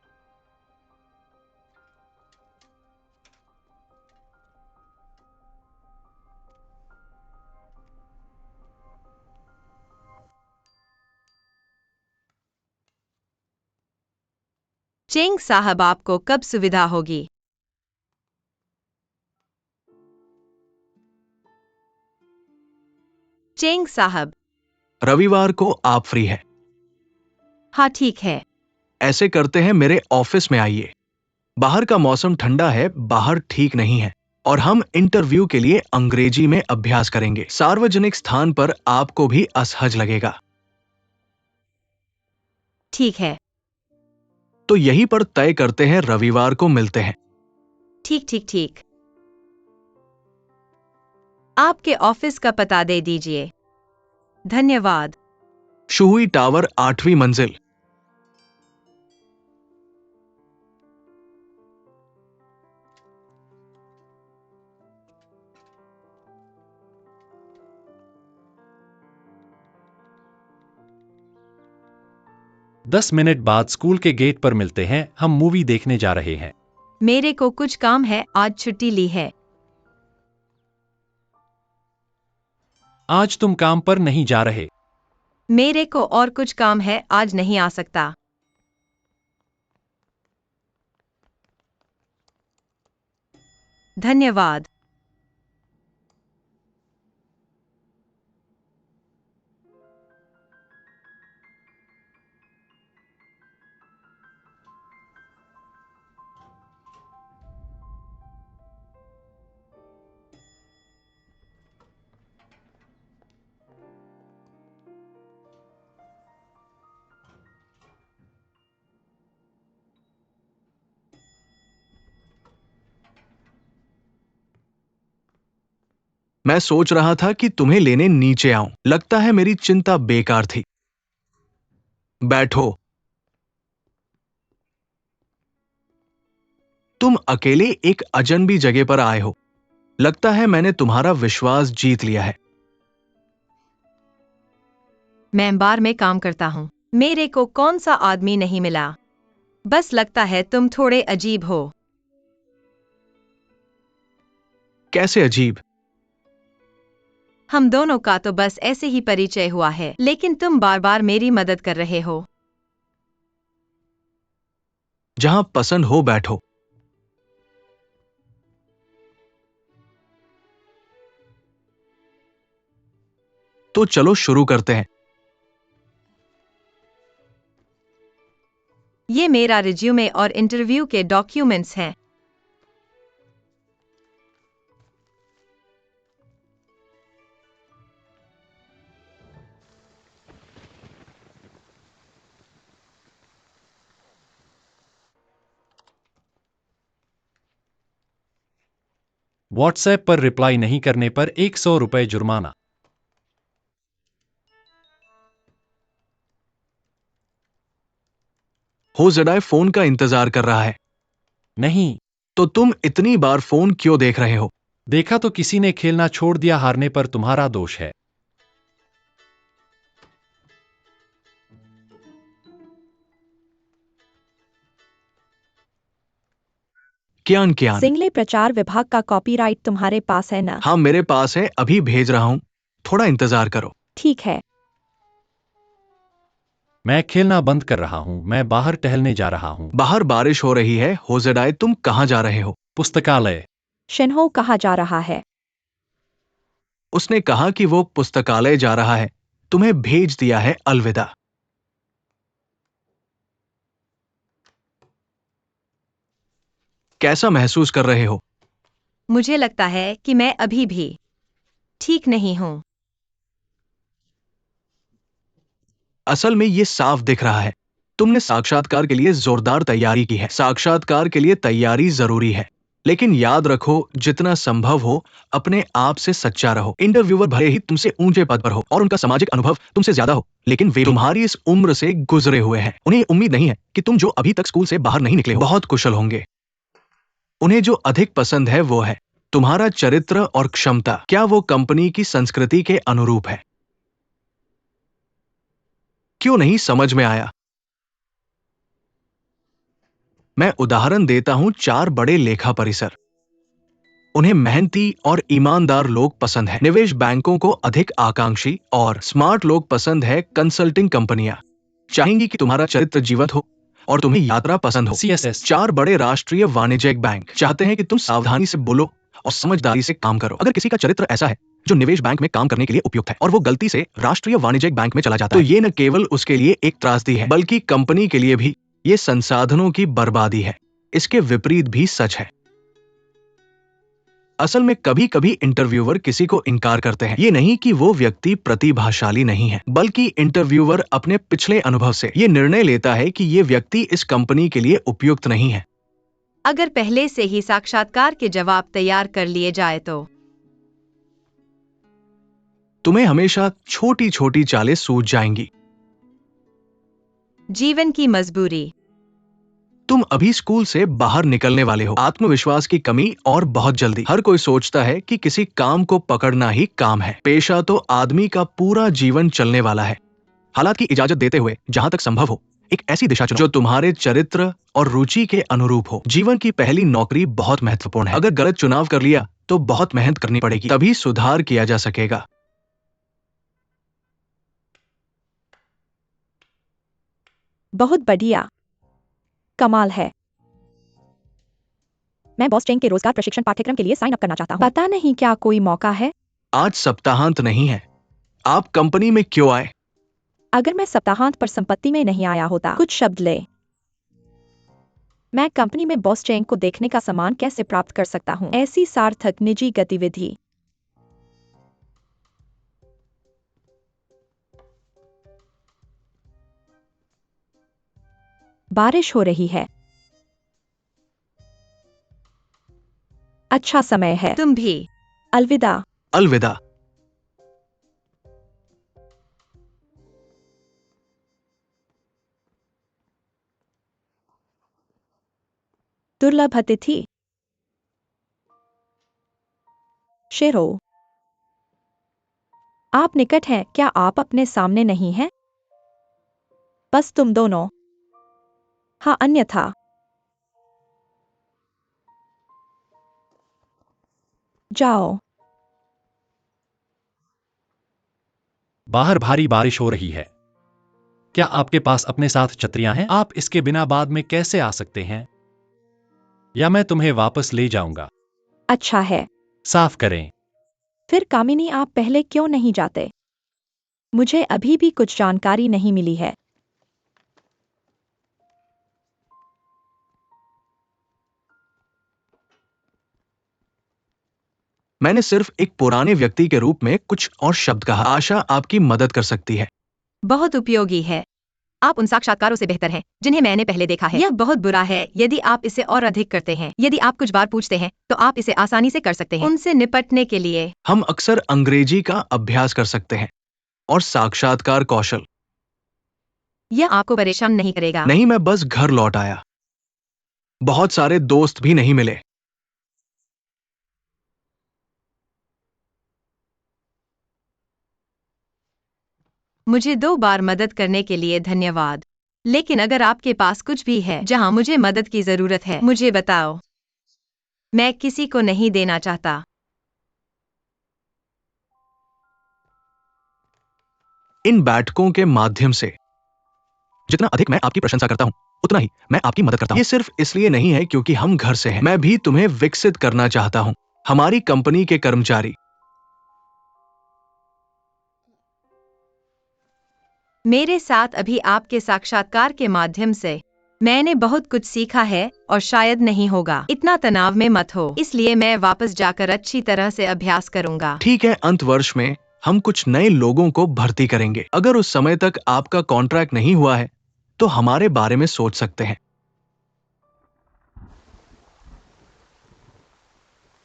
चेंग साहब, आपको कब सुविधा होगी? चेंग साहब। रविवार को आप फ्री है? हाँ ठीक है। ऐसे करते हैं, मेरे ऑफिस में आइए। बाहर का मौसम ठंडा है, बाहर ठीक नहीं है, और हम इंटरव्यू के लिए अंग्रेजी में अभ्यास करेंगे। सार्वजनिक स्थान पर आपको भी असहज लगेगा। ठीक है। तो यहीं पर तय करते हैं, रविवार को मिलते हैं। ठीक ठीक ठीक। आपके ऑफिस का पता दे दीजिए। धन्यवाद। शुहुई टावर, 8वीं मंजिल। दस मिनट बाद स्कूल के गेट पर मिलते हैं। हम मूवी देखने जा रहे हैं। मेरे को कुछ काम है, आज छुट्टी ली है। आज तुम काम पर नहीं जा रहे। मेरे को और कुछ काम है, आज नहीं आ सकता। धन्यवाद। मैं सोच रहा था कि तुम्हें लेने नीचे आऊं। लगता है मेरी चिंता बेकार थी। बैठो। तुम अकेले एक अजनबी जगह पर आए हो। लगता है मैंने तुम्हारा विश्वास जीत लिया है। मैं बार में काम करता हूँ। मेरे को कौन सा आदमी नहीं मिला। बस लगता है तुम थोड़े अजीब हो। कैसे अजीब? हम दोनों का तो बस ऐसे ही परिचय हुआ है, लेकिन तुम बार बार मेरी मदद कर रहे हो। जहां पसंद हो बैठो। तो चलो शुरू करते हैं। ये मेरा रिज्यूमे और इंटरव्यू के डॉक्यूमेंट्स हैं। व्हाट्सएप पर रिप्लाई नहीं करने पर 100 रुपये जुर्माना। हो जडाय फोन का इंतजार कर रहा है। नहीं। तो तुम इतनी बार फोन क्यों देख रहे हो? देखा तो किसी ने खेलना छोड़ दिया। हारने पर तुम्हारा दोष है। क्यान क्यान। सिंगले प्रचार विभाग का कॉपीराइट तुम्हारे पास है ना? हाँ मेरे पास है, अभी भेज रहा हूं। थोड़ा इंतजार करो। ठीक है। मैं खेलना बंद कर रहा हूँ। मैं बाहर टहलने जा रहा हूँ। बाहर बारिश हो रही है। होजेडाय तुम कहां जा रहे हो? पुस्तकालय। शिन्हो कहाँ जा रहा है? उसने कहा कि वो पुस्तकालय जा रहा है। तुम्हें भेज दिया है, अलविदा। कैसा महसूस कर रहे हो? मुझे लगता है कि मैं अभी भी ठीक नहीं हूँ। असल में ये साफ दिख रहा है। तुमने साक्षात्कार के लिए जोरदार तैयारी की है। साक्षात्कार के लिए तैयारी जरूरी है, लेकिन याद रखो जितना संभव हो अपने आप से सच्चा रहो। इंटरव्यूअर भले ही तुमसे ऊंचे पद पर हो और उनका सामाजिक अनुभव तुमसे ज्यादा हो, लेकिन वे तुम्हारी इस उम्र से गुजरे हुए हैं। उन्हें उम्मीद नहीं है कि तुम जो अभी तक स्कूल से बाहर नहीं निकले हो बहुत कुशल होंगे। उन्हें जो अधिक पसंद है वो है तुम्हारा चरित्र और क्षमता। क्या वो कंपनी की संस्कृति के अनुरूप है? क्यों नहीं समझ में आया? मैं उदाहरण देता हूं। 4 बड़े लेखा परिसर। उन्हें मेहनती और ईमानदार लोग पसंद है। निवेश बैंकों को अधिक आकांक्षी और स्मार्ट लोग पसंद है। कंसल्टिंग कंपनियां चाहेंगी कि तुम्हारा चरित्र जीवंत हो और तुम्हें यात्रा पसंद हो। CSS। 4 बड़े राष्ट्रीय वाणिज्यिक बैंक चाहते हैं कि तुम सावधानी से बोलो और समझदारी से काम करो। अगर किसी का चरित्र ऐसा है जो निवेश बैंक में काम करने के लिए उपयुक्त है और वो गलती से राष्ट्रीय वाणिज्यिक बैंक में चला जाता है, तो ये न केवल उसके लिए एक त्रासदी है, बल्कि कंपनी के लिए भी ये संसाधनों की बर्बादी है। इसके विपरीत भी सच है। असल में कभी कभी इंटरव्यूअर किसी को इनकार करते हैं। ये नहीं कि वो व्यक्ति प्रतिभाशाली नहीं है, बल्कि इंटरव्यूअर अपने पिछले अनुभव से ये निर्णय लेता है कि ये व्यक्ति इस कंपनी के लिए उपयुक्त नहीं है। अगर पहले से ही साक्षात्कार के जवाब तैयार कर लिए जाए तो तुम्हें हमेशा छोटी छोटी चालें सूझ जाएंगी। जीवन की मजबूरी। तुम अभी स्कूल से बाहर निकलने वाले हो। आत्मविश्वास की कमी और बहुत जल्दी। हर कोई सोचता है कि किसी काम को पकड़ना ही काम है। पेशा तो आदमी का पूरा जीवन चलने वाला है। हालात की इजाजत देते हुए जहां तक संभव हो एक ऐसी दिशा चुनो जो तुम्हारे चरित्र और रुचि के अनुरूप हो। जीवन की पहली नौकरी बहुत महत्वपूर्ण है। अगर गलत चुनाव कर लिया तो बहुत मेहनत करनी पड़ेगी, तभी सुधार किया जा सकेगा। बहुत बढ़िया, कमाल है। मैं बॉस चेंग के रोजगार प्रशिक्षण पाठ्यक्रम के लिए साइन अप करना चाहता हूँ। पता नहीं क्या कोई मौका है? आज सप्ताहांत नहीं है, आप कंपनी में क्यों आए? अगर मैं सप्ताहांत पर संपत्ति में नहीं आया होता, कुछ शब्द ले। मैं कंपनी में बॉस चेंग को देखने का सामान कैसे प्राप्त कर सकता हूँ? ऐसी सार्थक निजी गतिविधि। बारिश हो रही है। अच्छा समय है। तुम भी। अलविदा। अलविदा। दुर्लभ अतिथि। शेरो, आप निकट हैं, क्या आप अपने सामने नहीं हैं? बस तुम दोनों। हाँ, अन्यथा। जाओ। बाहर भारी बारिश हो रही है। क्या आपके पास अपने साथ छतरियां हैं? आप इसके बिना बाद में कैसे आ सकते हैं? या मैं तुम्हें वापस ले जाऊंगा। अच्छा है। साफ करें। फिर कामिनी, आप पहले क्यों नहीं जाते? मुझे अभी भी कुछ जानकारी नहीं मिली है। मैंने सिर्फ एक पुराने व्यक्ति के रूप में कुछ और शब्द कहा। आशा आपकी मदद कर सकती है। बहुत उपयोगी है। आप उन साक्षात्कारों से बेहतर हैं जिन्हें मैंने पहले देखा है। यह बहुत बुरा है यदि आप इसे और अधिक करते हैं। यदि आप कुछ बार पूछते हैं तो आप इसे आसानी से कर सकते हैं। उनसे निपटने के लिए हम अक्सर अंग्रेजी का अभ्यास कर सकते हैं और साक्षात्कार कौशल। यह आपको परेशान नहीं करेगा। नहीं, मैं बस घर लौट आया। बहुत सारे दोस्त भी नहीं मिले। मुझे 2 बार मदद करने के लिए धन्यवाद। लेकिन अगर आपके पास कुछ भी है जहां मुझे मदद की जरूरत है, मुझे बताओ। मैं किसी को नहीं देना चाहता। इन बैठकों के माध्यम से जितना अधिक मैं आपकी प्रशंसा करता हूं, उतना ही मैं आपकी मदद करता हूं। ये सिर्फ इसलिए नहीं है क्योंकि हम घर से हैं। मैं भी तुम्हें विकसित करना चाहता हूं। हमारी कंपनी के कर्मचारी। मेरे साथ अभी आपके साक्षात्कार के माध्यम से मैंने बहुत कुछ सीखा है और शायद नहीं होगा। इतना तनाव में मत हो, इसलिए मैं वापस जाकर अच्छी तरह से अभ्यास करूंगा। ठीक है, अंत वर्ष में हम कुछ नए लोगों को भर्ती करेंगे। अगर उस समय तक आपका कॉन्ट्रैक्ट नहीं हुआ है तो हमारे बारे में सोच सकते हैं।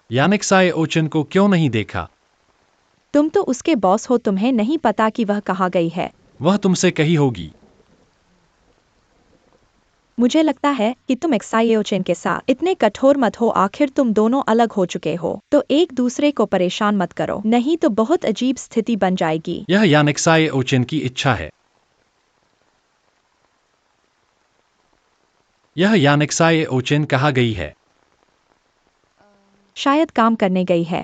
यानिक साय ओचन को क्यों नहीं देखा? तुम तो उसके बॉस हो, तुम्हें नहीं पता कि वह कहाँ गई है। वह तुमसे कही होगी। मुझे लगता है कि तुम एक्साइओचेन के साथ इतने कठोर मत हो। आखिर तुम दोनों अलग हो चुके हो, तो एक दूसरे को परेशान मत करो, नहीं तो बहुत अजीब स्थिति बन जाएगी। यह यानिक साय ओचन की इच्छा है। यह यानिक साय ओचन कहाँ गई है? शायद काम करने गई है।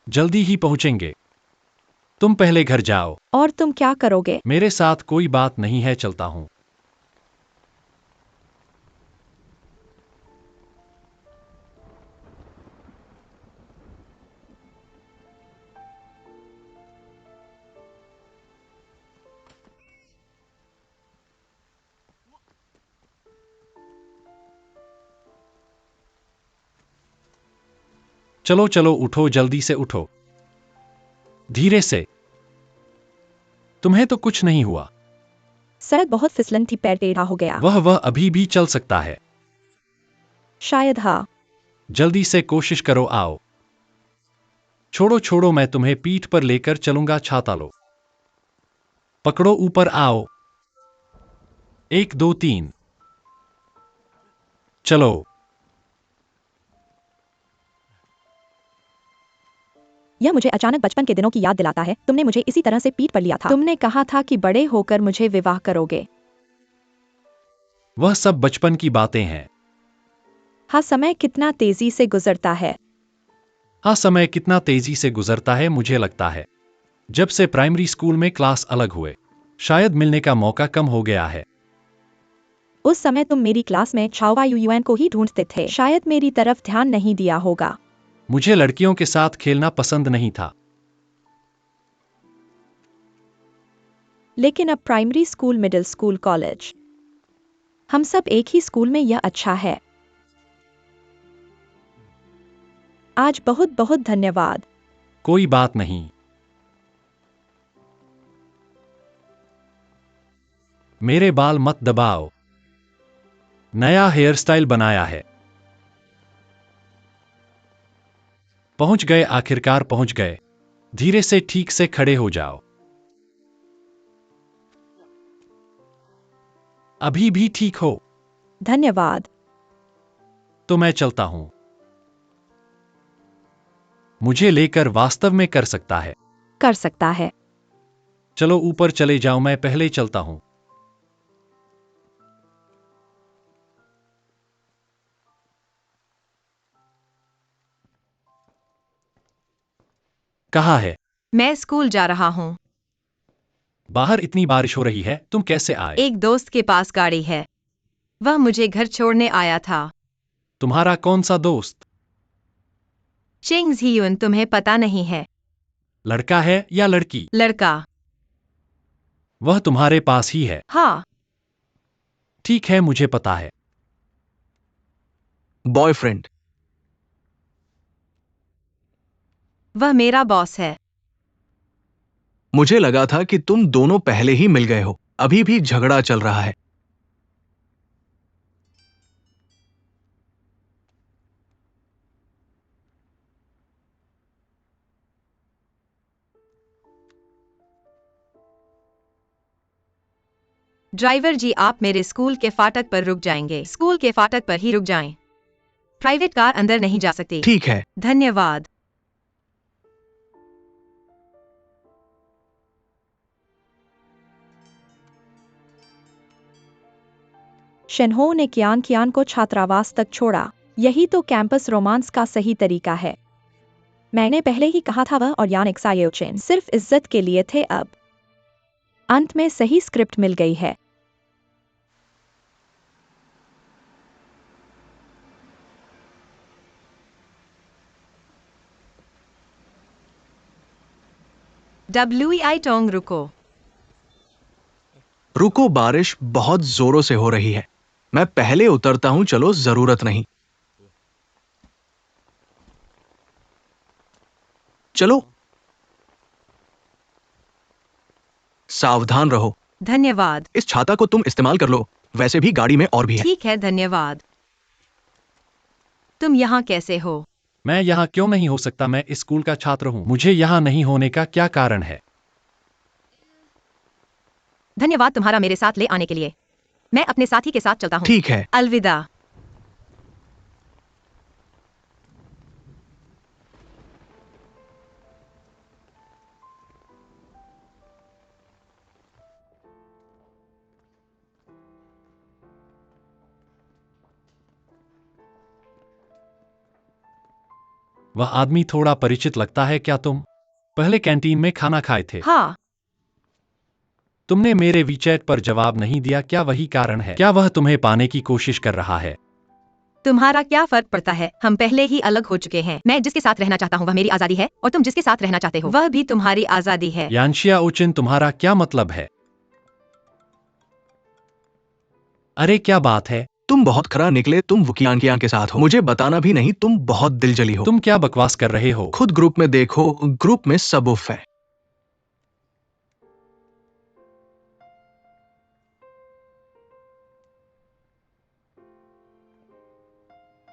जल्दी ही पहुंचेंगे। तुम पहले घर जाओ। और तुम क्या करोगे? मेरे साथ कोई बात नहीं है, चलता हूं। चलो चलो उठो, जल्दी से उठो। धीरे से। तुम्हें तो कुछ नहीं हुआ। सड़क बहुत फिसलन थी, पैर टेढ़ा हो गया। वह अभी भी चल सकता है। शायद हाँ। जल्दी से कोशिश करो, आओ। छोड़ो छोड़ो, मैं तुम्हें पीठ पर लेकर चलूंगा। छाता लो। पकड़ो, ऊपर आओ। 1 2 3। चलो। यह मुझे अचानक बचपन के दिनों की याद दिलाता है। तुमने मुझे इसी तरह से पीठ पर लिया था। तुमने कहा था कि बड़े होकर मुझे विवाह करोगे। वह सब बचपन की बातें हैं। हाँ, समय कितना तेजी से गुजरता है। हाँ, समय कितना तेजी से गुजरता है, मुझे लगता है। जब से प्राइमरी स्कूल में क्लास अलग हुए, शायद मिलने का मौका कम हो गया है। उस समय तुम मेरी क्लास में छावा यूएन को ही ढूंढते थे, शायद मेरी तरफ ध्यान नहीं दिया होगा। मुझे लड़कियों के साथ खेलना पसंद नहीं था। लेकिन अब primary school, middle school, college, हम सब एक ही स्कूल में, यह अच्छा है। आज बहुत बहुत धन्यवाद। कोई बात नहीं। मेरे बाल मत दबाओ। नया हेयर स्टाइल बनाया है। पहुंच गए, आखिरकार पहुंच गए। धीरे से ठीक से खड़े हो जाओ। अभी भी ठीक हो? धन्यवाद। तो मैं चलता हूं। मुझे लेकर वास्तव में कर सकता है? कर सकता है। चलो ऊपर चले जाओ, मैं पहले चलता हूं। कहाँ है? मैं स्कूल जा रहा हूँ। बाहर इतनी बारिश हो रही है, तुम कैसे आए? एक दोस्त के पास गाड़ी है, वह मुझे घर छोड़ने आया था। तुम्हारा कौन सा दोस्त? चिंग्स हियुन, तुम्हें पता नहीं है? लड़का है या लड़की? लड़का। वह तुम्हारे पास ही है? हाँ। ठीक है, मुझे पता है। बॉयफ्रेंड। वह मेरा बॉस है। मुझे लगा था कि तुम दोनों पहले ही मिल गए हो, अभी भी झगड़ा चल रहा है। ड्राइवर जी, आप मेरे स्कूल के फाटक पर रुक जाएंगे। स्कूल के फाटक पर ही रुक जाएं। प्राइवेट कार अंदर नहीं जा सकती। ठीक है। धन्यवाद। शेनहो ने कियान कियान को छात्रावास तक छोड़ा। यही तो कैंपस रोमांस का सही तरीका है। मैंने पहले ही कहा था, वह और यान एक्सायोचेन सिर्फ इज्जत के लिए थे। अब अंत में सही स्क्रिप्ट मिल गई है। WEI टोंग, रुको। रुको, बारिश बहुत जोरों से हो रही है। मैं पहले उतरता हूं, चलो, जरूरत नहीं। चलो। सावधान रहो। धन्यवाद। इस छाता को तुम इस्तेमाल कर लो, वैसे भी गाड़ी में और भी है। ठीक है, धन्यवाद। तुम यहाँ कैसे हो? मैं यहाँ क्यों नहीं हो सकता? मैं इस स्कूल का छात्र हूँ। मुझे यहाँ नहीं होने का क्या कारण है? धन्यवाद तुम्हारा मेरे साथ ले आने के लिए। मैं अपने साथी के साथ चलता हूँ। ठीक है। अलविदा। वह आदमी थोड़ा परिचित लगता है। क्या तुम पहले कैंटीन में खाना खाए थे? हाँ। तुमने मेरे वीचैट पर जवाब नहीं दिया, क्या वही कारण है? क्या वह तुम्हें पाने की कोशिश कर रहा है? तुम्हारा क्या फर्क पड़ता है? हम पहले ही अलग हो चुके हैं। मैं जिसके साथ रहना चाहता हूँ वह मेरी आजादी है, और तुम जिसके साथ रहना चाहते हो वह भी तुम्हारी आजादी है। यानशिया ओचिन, तुम्हारा क्या मतलब है? अरे क्या बात है? तुम बहुत खरा निकले। तुम वुकियान कियान के साथ हो, मुझे बताना भी नहीं। तुम बहुत दिलजली हो। तुम क्या बकवास कर रहे हो? खुद ग्रुप में देखो, ग्रुप में सब उफ है।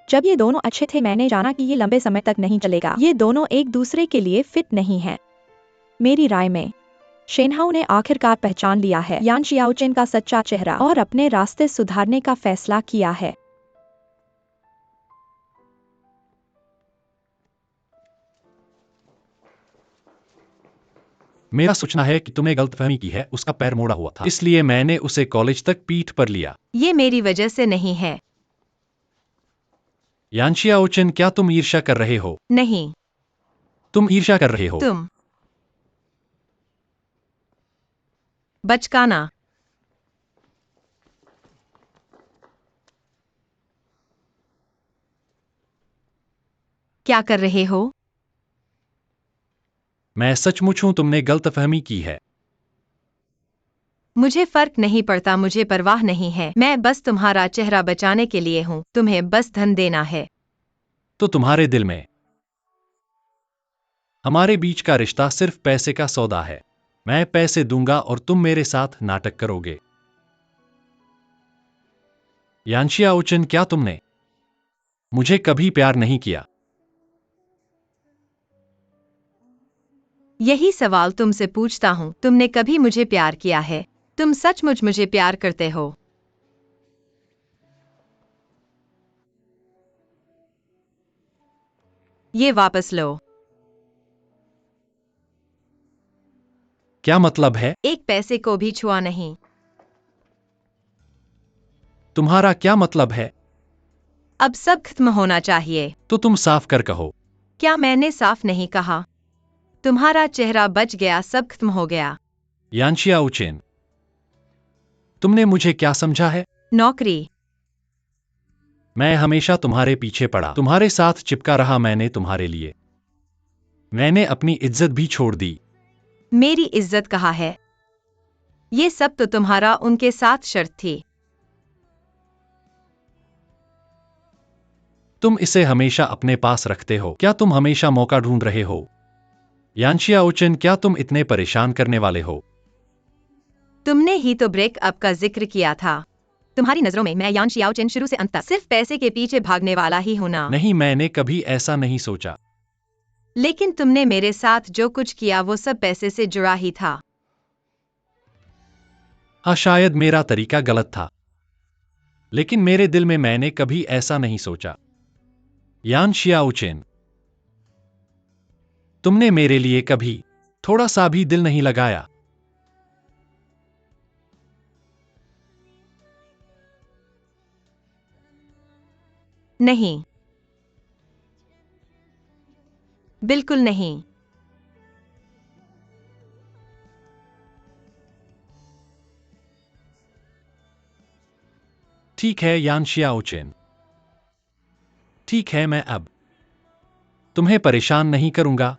जब ये दोनों अच्छे थे, मैंने जाना कि ये लंबे समय तक नहीं चलेगा। ये दोनों एक दूसरे के लिए फिट नहीं हैं। मेरी राय में शेनहाओ ने आखिरकार पहचान लिया है यान शियाओचेन का सच्चा चेहरा और अपने रास्ते सुधारने का फैसला किया है। मेरा सोचना है कि तुमने गलतफहमी की है। उसका पैर मोड़ा हुआ था, इसलिए मैंने उसे कॉलेज तक पीठ पर लिया। ये मेरी वजह से नहीं है। यानशिया ओचिन, क्या तुम ईर्ष्या कर रहे हो? नहीं। तुम ईर्ष्या कर रहे हो। तुम बचकाना। क्या कर रहे हो? मैं सचमुच हूं, तुमने गलतफहमी की है। मुझे फर्क नहीं पड़ता, मुझे परवाह नहीं है। मैं बस तुम्हारा चेहरा बचाने के लिए हूँ। तुम्हें बस धन देना है। तो तुम्हारे दिल में हमारे बीच का रिश्ता सिर्फ पैसे का सौदा है। मैं पैसे दूंगा और तुम मेरे साथ नाटक करोगे। यान्शिया ओचन, क्या तुमने मुझे कभी प्यार नहीं किया? यही सवाल तुमसे पूछता हूँ, तुमने कभी मुझे प्यार किया है? तुम सचमुच मुझे प्यार करते हो? ये वापस लो। क्या मतलब है? एक पैसे को भी छुआ नहीं। तुम्हारा क्या मतलब है? अब सब खत्म होना चाहिए। तो तुम साफ कर कहो। क्या मैंने साफ नहीं कहा? तुम्हारा चेहरा बच गया, सब खत्म हो गया। यान्शिया ओचन, तुमने मुझे क्या समझा है? नौकरी। मैं हमेशा तुम्हारे पीछे पड़ा, तुम्हारे साथ चिपका रहा। मैंने तुम्हारे लिए मैंने अपनी इज्जत भी छोड़ दी। मेरी इज्जत कहाँ है? ये सब तो तुम्हारा उनके साथ शर्त थी। तुम इसे हमेशा अपने पास रखते हो। क्या तुम हमेशा मौका ढूंढ रहे हो? यान्शिया ओचन, क्या तुम इतने परेशान करने वाले हो? तुमने ही तो ब्रेकअप का जिक्र किया था। तुम्हारी नजरों में मैं यान शियाओचेन शुरू से अंत तक सिर्फ पैसे के पीछे भागने वाला ही हूं ना? नहीं, मैंने कभी ऐसा नहीं सोचा। लेकिन तुमने मेरे साथ जो कुछ किया वो सब पैसे से जुड़ा ही था। हाँ, शायद मेरा तरीका गलत था, लेकिन मेरे दिल में मैंने कभी ऐसा नहीं सोचा। यान्शिया ओचन, तुमने मेरे लिए कभी थोड़ा सा भी दिल नहीं लगाया। नहीं, बिल्कुल नहीं। ठीक है यान्शिया ओचन, ठीक है, मैं अब तुम्हें परेशान नहीं करूंगा।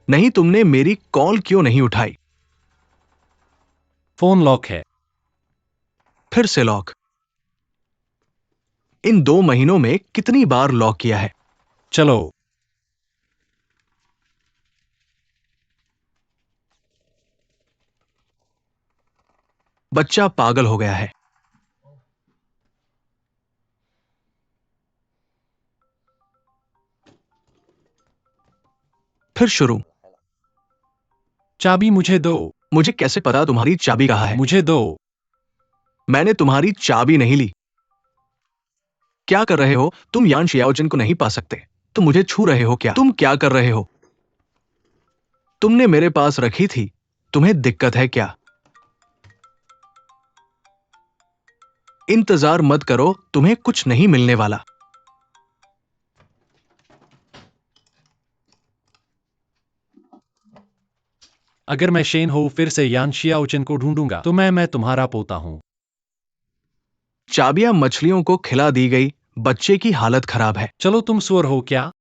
नहीं, तुमने मेरी कॉल क्यों नहीं उठाई? फोन लॉक है। फिर से लॉक। इन 2 महीनों में कितनी बार लॉक किया है? चलो, बच्चा पागल हो गया है। फिर शुरू। चाबी मुझे दो। मुझे कैसे पता तुम्हारी चाबी कहाँ है? मुझे दो। मैंने तुम्हारी चाबी नहीं ली। क्या कर रहे हो? तुम यान शियाओचन को नहीं पा सकते। तुम मुझे छू रहे हो क्या? तुम क्या कर रहे हो? तुमने मेरे पास रखी थी। तुम्हें दिक्कत है क्या? इंतजार मत करो, तुम्हें कुछ नहीं मिलने वाला। अगर मैं शेन हो फिर से यान शियाओचन को ढूंढूंगा तो मैं तुम्हारा पोता हूँ। चाबियां मछलियों को खिला दी गई। बच्चे की हालत खराब है। चलो तुम सुअर हो क्या?